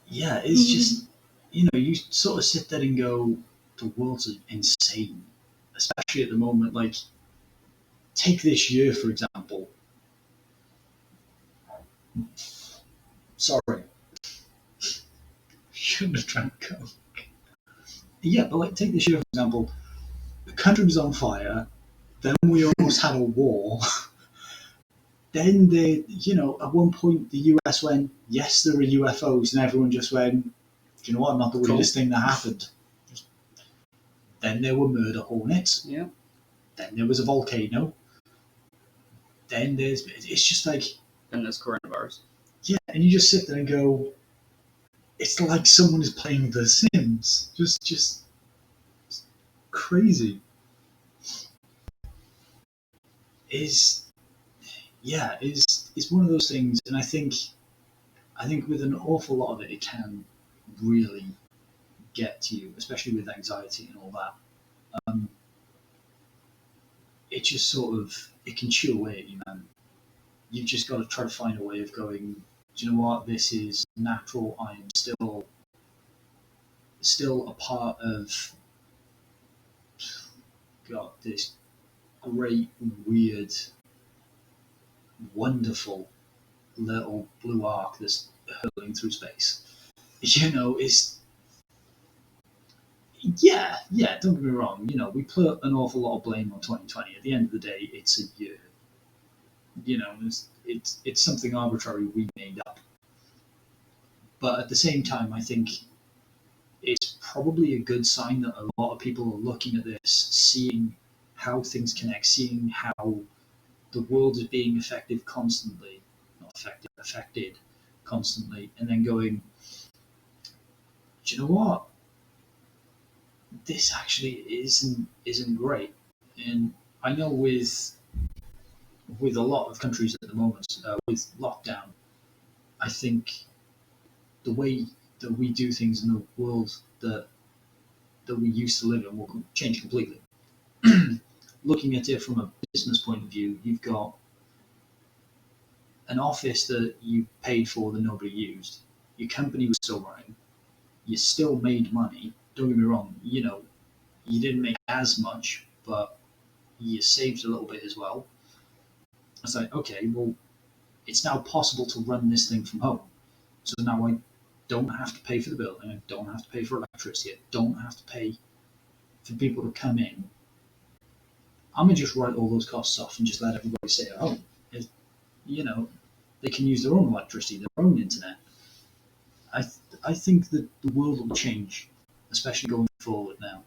Yeah, it's just you sort of sit there and go, the world's insane, especially at the moment. Like, take this year for example. Sorry, shouldn't have drank Coke. Yeah, but like take this year for example. The country was on fire. Then we almost had a war. Then at one point the US went, yes, there are UFOs, and everyone just went, do you know what? Not the weirdest thing that happened. Then there were murder hornets. Yeah. Then there was a volcano. Then it's just like, And there's coronavirus. yeah, and you just sit there and go, it's like someone is playing The Sims. Just crazy. Is is one of those things, and I think with an awful lot of it, it can really get to you, especially with anxiety and all that. Um, it just sort of it can chew away at you, man. You've just got to try to find a way of going. Do you know what? This is natural. I am still a part of got this great, weird, wonderful little blue arc that's hurling through space. It's yeah. Don't get me wrong. We put an awful lot of blame on 2020. At the end of the day, it's a year. It's something arbitrary we made up. But at the same time, I think it's probably a good sign that a lot of people are looking at this, seeing how things connect, seeing how the world is being affected constantly, not affected constantly, and then going, do you know what? This actually isn't great. And I know with a lot of countries at the moment with lockdown, I think the way that we do things in the world that we used to live in will change completely. Looking at it from a business point of view, you've got an office that you paid for that nobody used. Your company was still running. You still made money. Don't get me wrong. You didn't make as much, but you saved a little bit as well. It's like, okay, well, it's now possible to run this thing from home. So now I don't have to pay for the building. I don't have to pay for electricity. I don't have to pay for people to come in. I'm gonna just write all those costs off and just let everybody stay at home. You know, they can use their own electricity, their own internet. I I think that the world will change, especially going forward now.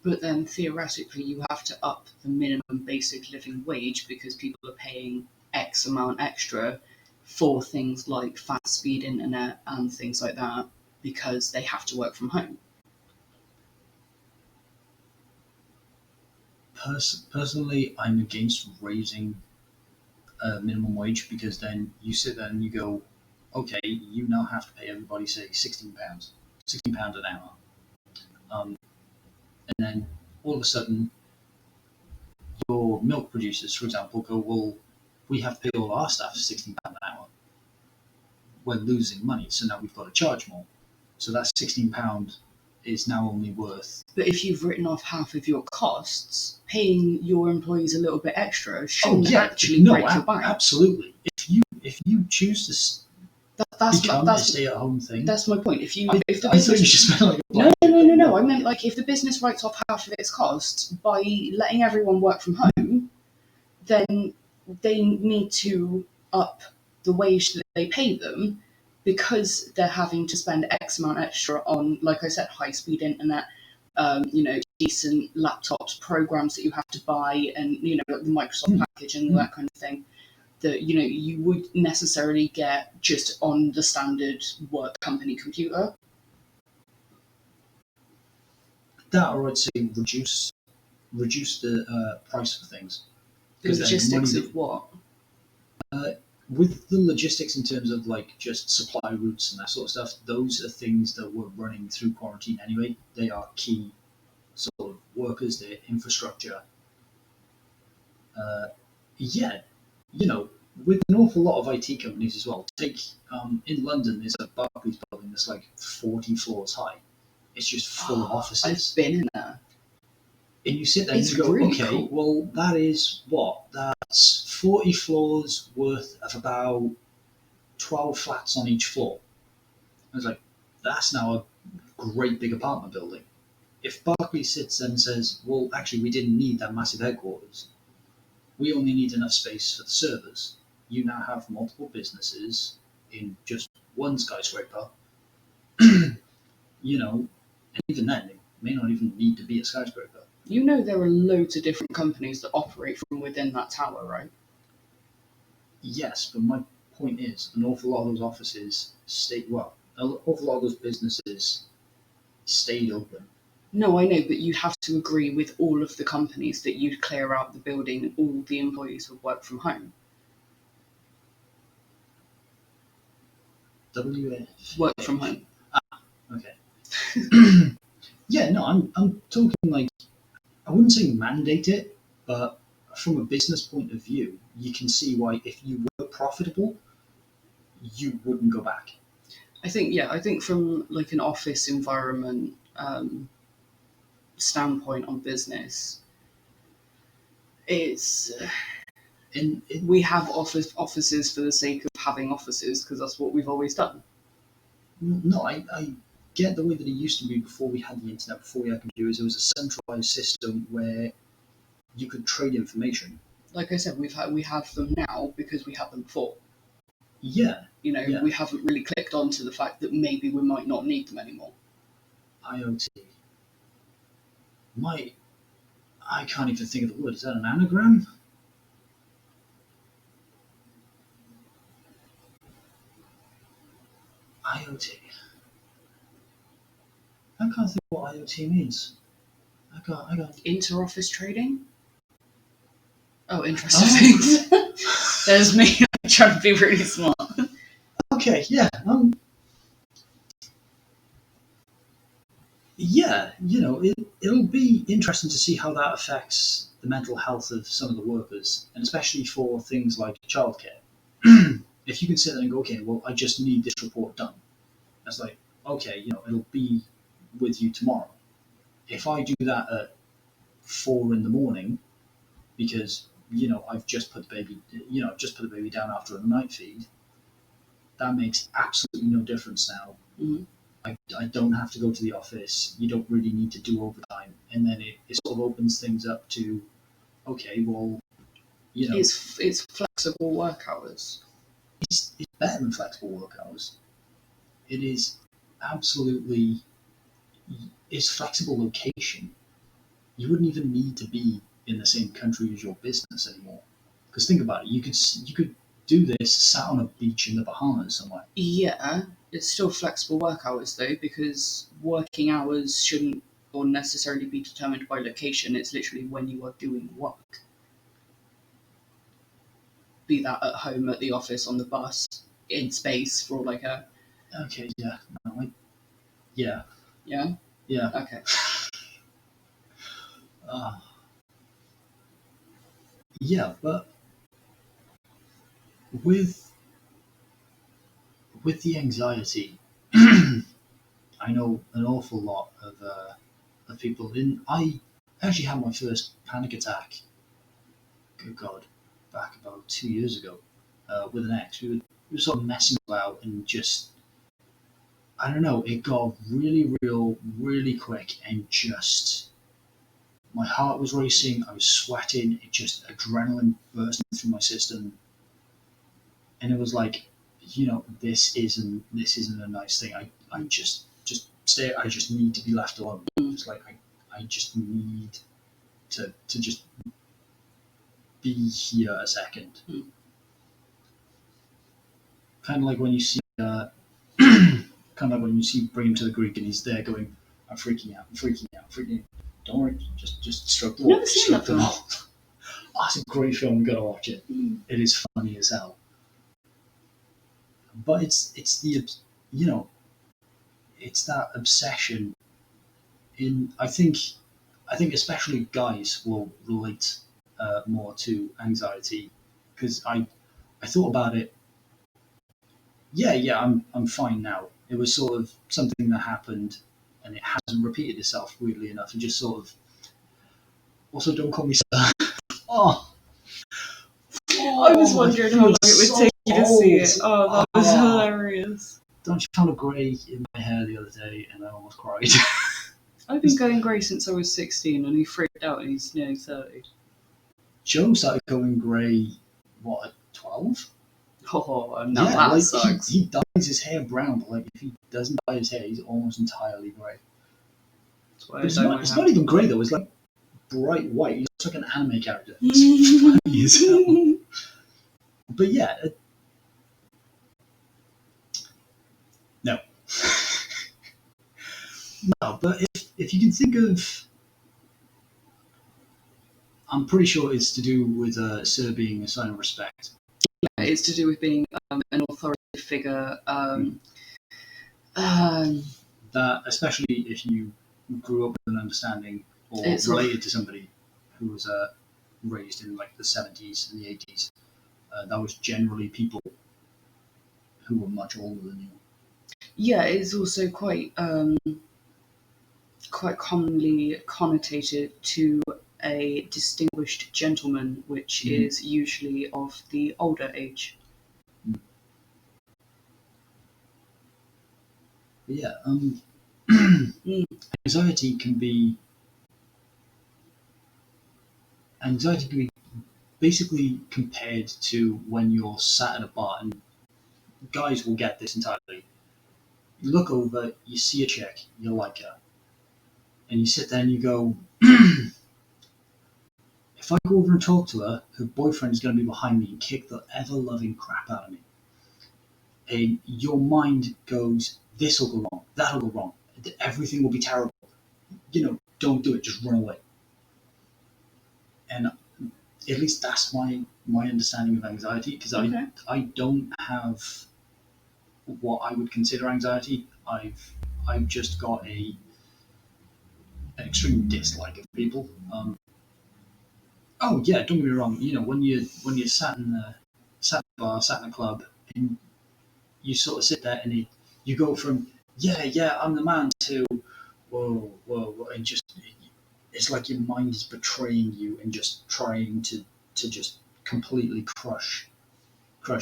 But then theoretically, you have to up the minimum basic living wage because people are paying X amount extra for things like fast speed internet and things like that because they have to work from home. Personally, I'm against raising minimum wage because then you sit there and you go, okay, you now have to pay everybody say £16, £16 an hour, and then all of a sudden your milk producers, for example, go, well, we have to pay all our staff £16 an hour. We're losing money, so now we've got to charge more. So that's £16 is now only worth. But if you've written off half of your costs, paying your employees a little bit extra shouldn't actually break your bank. Absolutely. If you choose to That's become a stay-at-home thing, that's my point. If the I thought you just meant like no. I meant like if the business writes off half of its costs by letting everyone work from home, then they need to up the wage that they pay them because they're having to spend X amount extra on, like I said, high-speed internet, decent laptops, programs that you have to buy, and the Microsoft package and that kind of thing that you would necessarily get just on the standard work company computer. That, or I'd say reduce the price of things. The logistics of what? With the logistics in terms of like just supply routes and that sort of stuff, those are things that we're running through quarantine anyway. They are key sort of workers, their infrastructure. With an awful lot of IT companies as well. Take in London, there's a Barclays building that's like 40 floors high. It's just full of offices. I've been in there. And you sit there and you go, really okay, cool. Well, that is what? That's 40 floors worth of about 12 flats on each floor. I was like, that's now a great big apartment building. If Barclays sits and says, well, actually, we didn't need that massive headquarters. We only need enough space for the servers. You now have multiple businesses in just one skyscraper. And even then, it may not even need to be a skyscraper. There are loads of different companies that operate from within that tower, right? Yes, but my point is, an awful lot of those offices an awful lot of those businesses stayed open. No, I know, but you'd have to agree with all of the companies that you'd clear out the building and all the employees would work from home. Work from home. Okay. Yeah, no, I'm talking like, I wouldn't say mandate it, but from a business point of view, you can see why if you were profitable, you wouldn't go back. I think from like an office environment standpoint on business, it's we have offices for the sake of having offices because that's what we've always done. No, I get the way that it used to be before we had the internet, before we had computers. It was a centralized system where you could trade information. Like I said, we have them now because we had them before. Yeah. We haven't really clicked on to the fact that maybe we might not need them anymore. IoT. I can't even think of the word. Is that an anagram? IoT. I can't think of what IoT means. I can't. Inter-office trading? Oh, interesting. There's me trying to be really smart. Okay, yeah. It'll be interesting to see how that affects the mental health of some of the workers, and especially for things like childcare. If you can sit there and go, okay, well, I just need this report done. It's like, okay, it'll be with you tomorrow. If I do that at 4 a.m, because I've just put the baby down after a night feed, that makes absolutely no difference now. Mm-hmm. I don't have to go to the office. You don't really need to do overtime, and then it sort of opens things up to, okay, well, it's flexible work hours. It's better than flexible work hours. It is absolutely. It's flexible location. You wouldn't even need to be in the same country as your business anymore. Because think about it, you could do this sat on a beach in the Bahamas somewhere. Yeah, it's still flexible work hours though, because working hours shouldn't or necessarily be determined by location. It's literally when you are doing work. Be that at home, at the office, on the bus, in space, for all I care. Okay, yeah. No, yeah. Yeah? Yeah. Okay. Yeah, but with the anxiety, I know an awful lot of people. And I actually had my first panic attack. Good God, back about 2 years ago, with an ex. We were sort of messing about and just, I don't know, it got really real, really quick, and just my heart was racing. I was sweating. It just adrenaline bursting through my system, and it was like, this isn't a nice thing. I just stay. I just need to be left alone. It's like I just need to just be here a second. Kind of like when you see Bring Him to the Greek, and he's there going, I'm freaking out, I'm freaking out, I'm freaking out. Don't worry, just stroke the wall. Never seen that film. Oh, it's a great film. You gotta watch it. It is funny as hell. But it's it's that obsession. I think especially guys will relate more to anxiety, because I thought about it. Yeah, I'm fine now. It was sort of something that happened, and it hasn't repeated itself. Weirdly enough, and just sort of. Also, don't call me sir. Oh, I was wondering how long it would take you to see it. Oh, that was Oh. hilarious. Don't you found a grey in my hair the other day, and I almost cried. I've been going grey since I was 16, and he freaked out, and he's nearly 30. Joe started going grey, what, at 12? Oh, no, that sucks. He dyes his hair brown, but like if he doesn't dye his hair, he's almost entirely grey. But it's not even grey though. It's like bright white. He looks like an anime character. It's funny as hell. But yeah, no. No, but if you can think of, I'm pretty sure it's to do with Sir being a sign of respect. Yeah, it's to do with being an authority figure. That, especially if you grew up with an understanding or related to somebody who was raised in like the 70s and the 80s, that was generally people who were much older than you. Yeah, it's also quite commonly connotated to a distinguished gentleman, which is usually of the older age. Yeah, anxiety can be basically compared to when you're sat at a bar, and guys will get this entirely. You look over, you see a chick, you like her, and you sit there and you go, if I go over and talk to her, her boyfriend's going to be behind me and kick the ever-loving crap out of me. And your mind goes, this will go wrong, that'll go wrong, everything will be terrible. Don't do it, just run away. And at least that's my understanding of anxiety, because I don't have what I would consider anxiety. I've just got an extreme dislike of people. Oh yeah, don't get me wrong. When you're sat in a bar, sat in a club, and you sort of sit there and you go from yeah I'm the man to whoa, and just it's like your mind is betraying you and just trying to just completely crush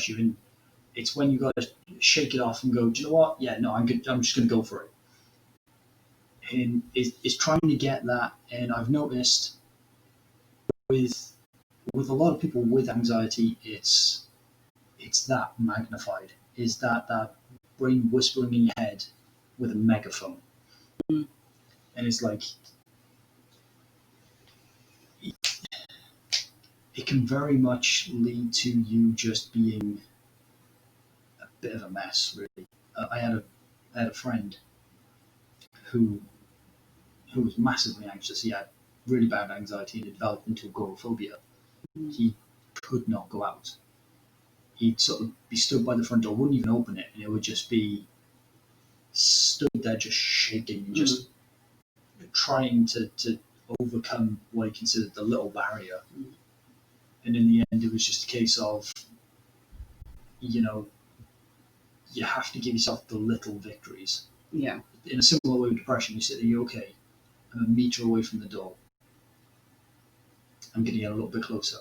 you. And it's when you got to shake it off and go, do you know what? Yeah, no, I'm good. I'm just going to go for it. And it's trying to get that. And I've noticed with a lot of people with anxiety, it's that magnified. Is that brain whispering in your head with a megaphone? And it's like it can very much lead to you just being a bit of a mess, really. I had a friend who was massively anxious. He had really bad anxiety and it developed into agoraphobia. He could not go out. He'd sort of be stood by the front door, wouldn't even open it, and it would just be stood there just shaking and just trying to overcome what he considered the little barrier. And in the end, it was just a case of, you have to give yourself the little victories. Yeah. in a similar way with depression, you sit there, you're okay. I'm a meter away from the door. I'm going to get a little bit closer.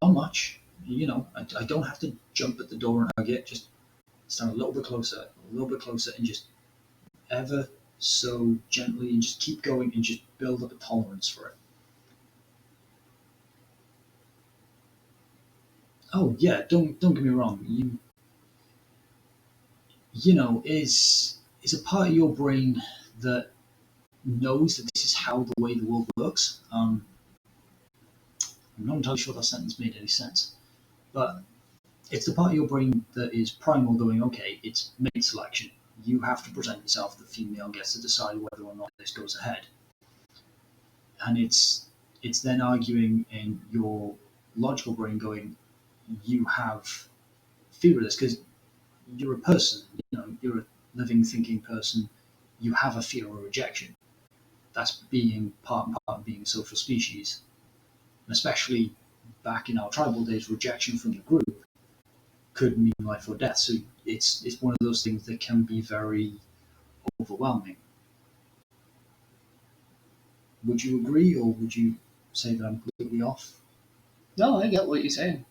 Not much, I don't have to jump at the door and hug it. Just stand a little bit closer, and just ever so gently, and just keep going, and just build up a tolerance for it. Oh yeah, don't get me wrong. Is a part of your brain that knows that this is how the way the world works. I'm not entirely sure that sentence made any sense, but it's the part of your brain that is primal going, okay, it's mate selection. You have to present yourself. The female gets to decide whether or not this goes ahead. And it's then arguing in your logical brain going, you have fear of this because you're a person, you're a living, thinking person. You have a fear of rejection. That's being part and part of being a social species. And especially back in our tribal days, rejection from the group could mean life or death. So it's one of those things that can be very overwhelming. Would you agree, or would you say that I'm completely off? No, I get what you're saying.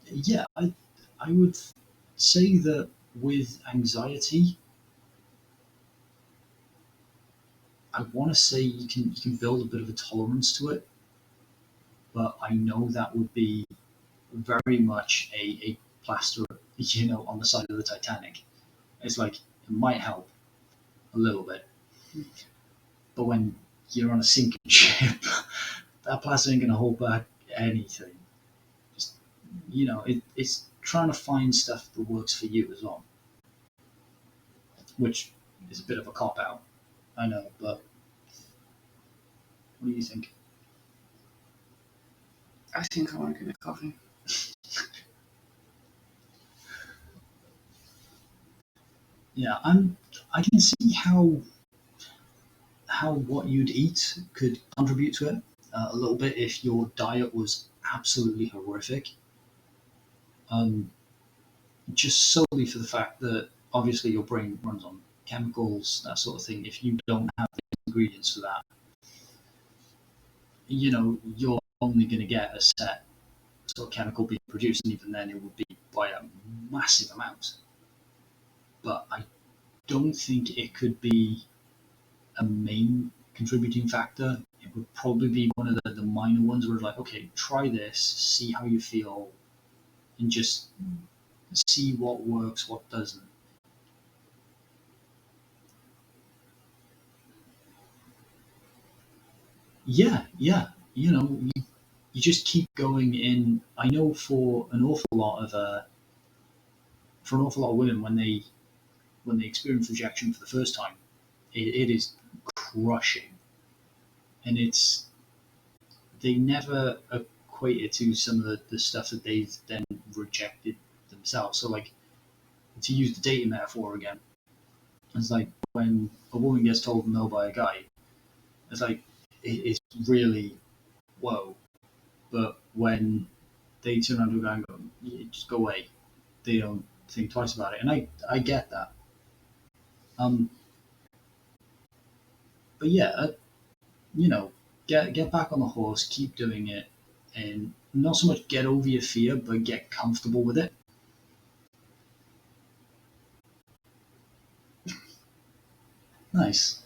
Yeah, I would say that with anxiety, I want to say you can build a bit of a tolerance to it, but I know that would be very much a plaster, on the side of the Titanic. It's like it might help a little bit, but when you're on a sinking ship, that plaster ain't gonna hold back anything. Just it's trying to find stuff that works for you as well, which is a bit of a cop out, I know, but what do you think? I think I want to get a coffee. Yeah, I can see how what you'd eat could contribute to it a little bit if your diet was absolutely horrific. Um, just solely for the fact that obviously your brain runs on chemicals, that sort of thing. If you don't have the ingredients for that, you're only going to get a set sort of chemical being produced, and even then it would be by a massive amount. But I don't think it could be a main contributing factor. It would probably be one of the minor ones where it's like, okay, try this, see how you feel, and just see what works, what doesn't. Yeah, yeah. You just keep going in. I know for an awful lot of women when they experience rejection for the first time, it is crushing, and they never equate it to some of the stuff that they've then rejected themselves. So like to use the dating metaphor again, it's like when a woman gets told no by a guy, it's like it's really whoa. But when they turn around to a guy and go, "Yeah, just go away," they don't think twice about it, and I get that. Um, but yeah, you know, get back on the horse, keep doing it, and not so much get over your fear, but get comfortable with it. Nice.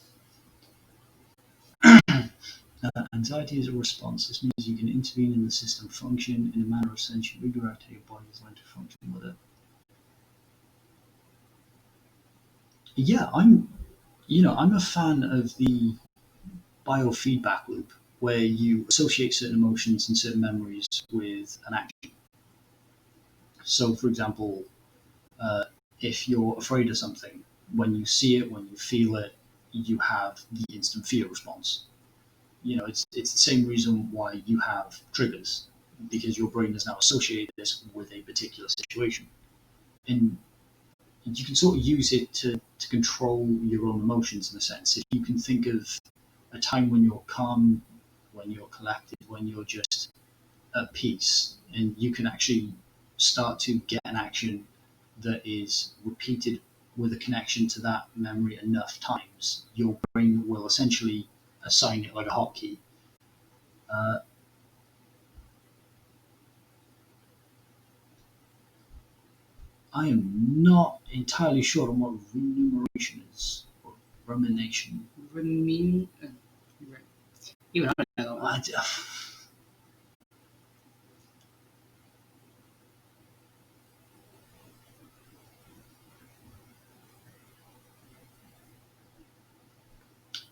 Anxiety is a response. This means you can intervene in the system function in a manner essentially redirect how your body is meant to function with it. Yeah, I'm a fan of the biofeedback loop where you associate certain emotions and certain memories with an action. So, for example, uh, if you're afraid of something, when you see it, when you feel it, you have the instant fear response. It's the same reason why you have triggers because your brain has now associated this with a particular situation, and you can sort of use it to control your own emotions in a sense. If you can think of a time when you're calm, when you're collected, when you're just at peace, and you can actually start to get an action that is repeated with a connection to that memory enough times, your brain will essentially assign it like a hotkey. Uh, I am not entirely sure on what remuneration is, or rumination. Remun- uh, Even I don't know that one. I,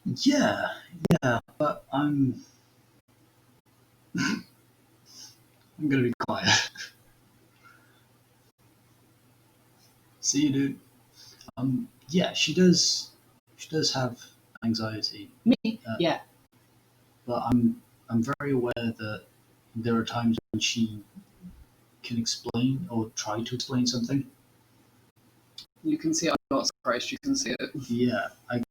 yeah, yeah, but I'm gonna be quiet. See you, dude. Yeah, she does. She does have anxiety, Me? uh, Yeah. but I'm very aware that there are times when she can explain or try to explain something. You can see it. I'm not surprised you can see it. Yeah, I know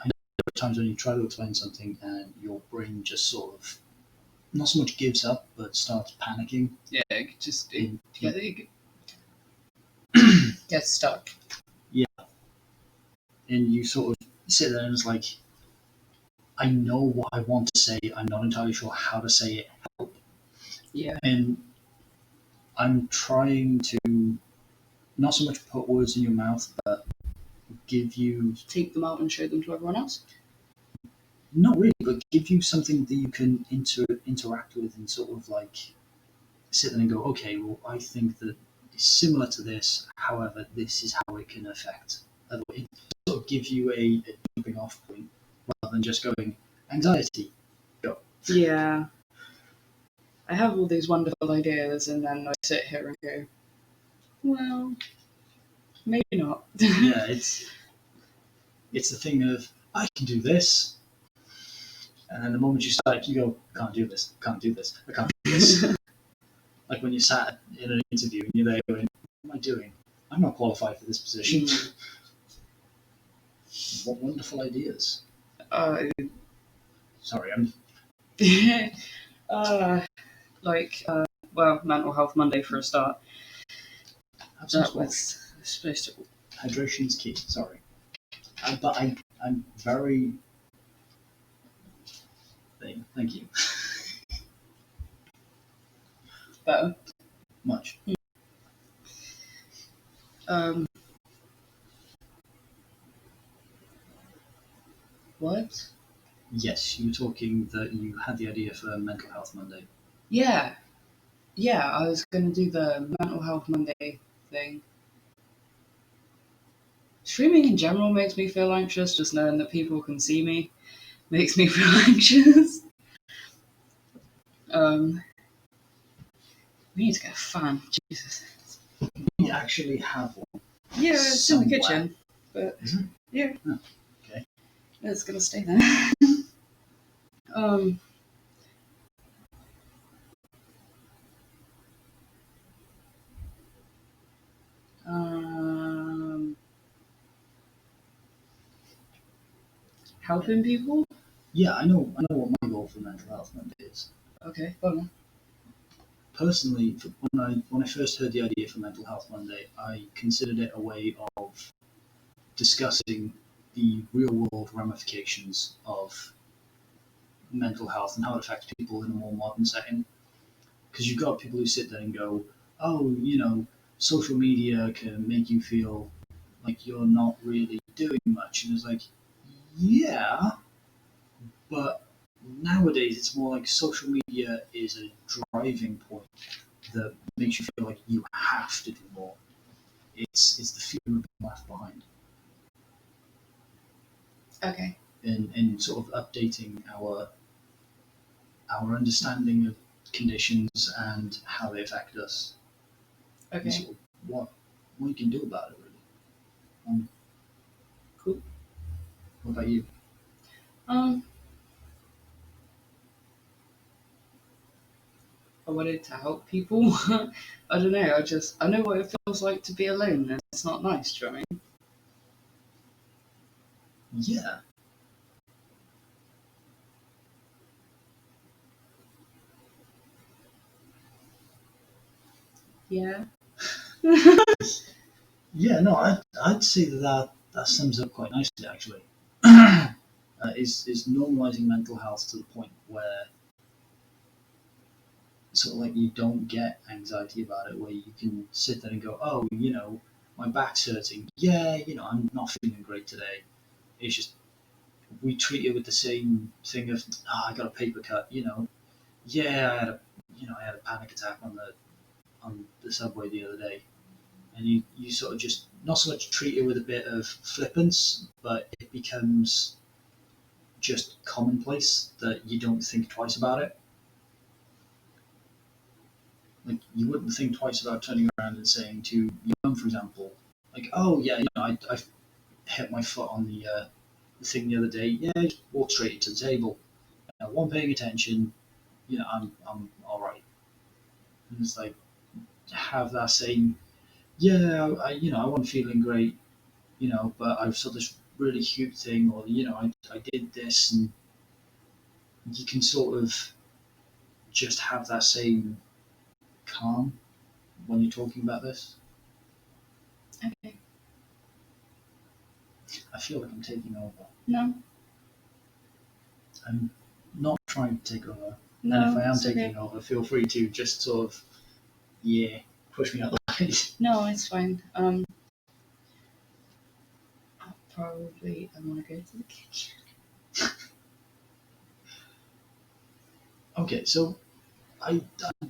there are times when you try to explain something and your brain just sort of not so much gives up, but starts panicking. Yeah, it In, gets stuck. yeah, and you sort of sit there and it's like, I know what I want to say. I'm not entirely sure how to say it. Yeah. And I'm trying to not so much put words in your mouth, but give you, Take them out and show them to everyone else. not really, but give you something that you can interact with and sort of like sit there and go, okay, well, I think that it's similar to this. However, this is how it can affect. It sort of gives you a jumping off point rather than just going anxiety. Go. Yeah. I have all these wonderful ideas, and then I sit here and go, well, maybe not. Yeah, it's the thing of I can do this, and then the moment you start, you go, I can't do this, I can't do this, I can't do this. Like when you sat in an interview and you're there going, what am I doing? I'm not qualified for this position. What wonderful ideas. uh, Sorry, I'm uh, like, well, Mental Health Monday for a start. have some That squash. was supposed to. Hydration is key. Sorry, but I'm very. Thank you. Better. Much. Um, what? Yes, you were talking that you had the idea for Mental Health Monday. Yeah. Yeah, I was going to do the Mental Health Monday thing. Streaming in general makes me feel anxious, just knowing that people can see me makes me feel anxious. Um, we need to get a fan. Jesus. We actually have one. Yeah, it's in the Somewhere. kitchen. But Is it? yeah. Oh, okay. It's gonna stay there. um um helping people? Yeah, I know what my goal for Mental Health Monday is. Okay, go on. Personally, when I first heard the idea for Mental Health Monday, I considered it a way of discussing the real world ramifications of mental health and how it affects people in a more modern setting. Because you've got people who sit there and go, oh, social media can make you feel like you're not really doing much. And it's like, yeah, but nowadays it's more like social media is a driving point that makes you feel like you have to do more. It's the fear of being left behind. Okay. And sort of updating our understanding of conditions and how they affect us. And Okay. sort of what you can do about it really. Cool. What about you? Um I wanted to help people. I don't know, I know what it feels like to be alone and it's not nice, do you know what I mean? Yeah. Yeah. Yeah, no, I'd say that sums up quite nicely actually. Is normalizing mental health to the point where sort of like you don't get anxiety about it, where you can sit there and go, oh, my back's hurting. Yeah, I'm not feeling great today. It's just we treat it with the same thing of, I got a paper cut. Yeah, I had a panic attack on the subway the other day, and you sort of just not so much treat it with a bit of flippance, but it becomes just commonplace that you don't think twice about it. Like you wouldn't think twice about turning around and saying to your mum, for example, like, "Oh yeah, I hit my foot on the thing the other day. Yeah, just walk straight into the table. One paying attention. I'm all right." And it's like have that same, yeah, I wasn't feeling great, but I saw this really cute thing, or I did this, and you can sort of just have that same calm when you're talking about this. Okay. I feel like I'm taking over. No. I'm not trying to take over. No. And if I am it's taking okay. over, feel free to just sort of, push me out the way. No, it's fine. Probably I want to go to the kitchen. Okay, so I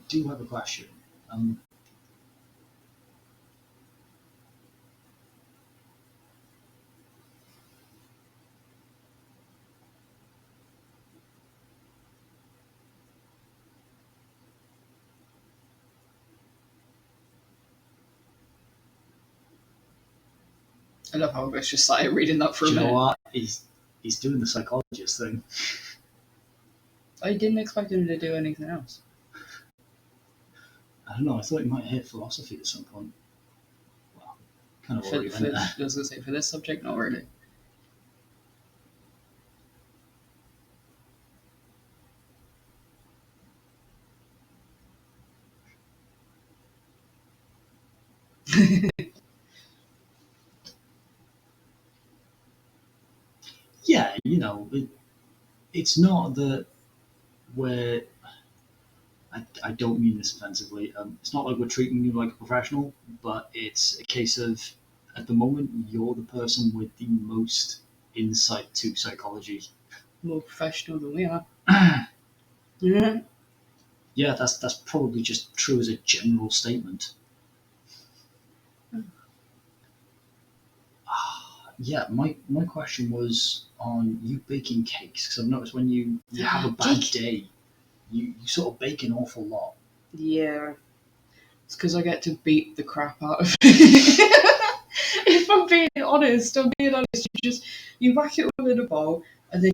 do have a question. Um, I love how I was just started reading that for do a you know minute. what? He's doing the psychologist thing. I didn't expect him to do anything else. I don't know. I thought he might hit philosophy at some point. Well, kind of already went there. I was gonna say for this subject, not really. Yeah, it's not that we're. I don't mean this offensively. It's not like we're treating you like a professional, but it's a case of at the moment you're the person with the most insight to psychology. More professional than we are. Yeah, that's probably just true as a general statement. Yeah, my question was on you baking cakes because I've noticed when you have a bad day, you sort of bake an awful lot. Yeah. It's because I get to beat the crap out of it. If I'm being honest, you whack it all in a bowl, and then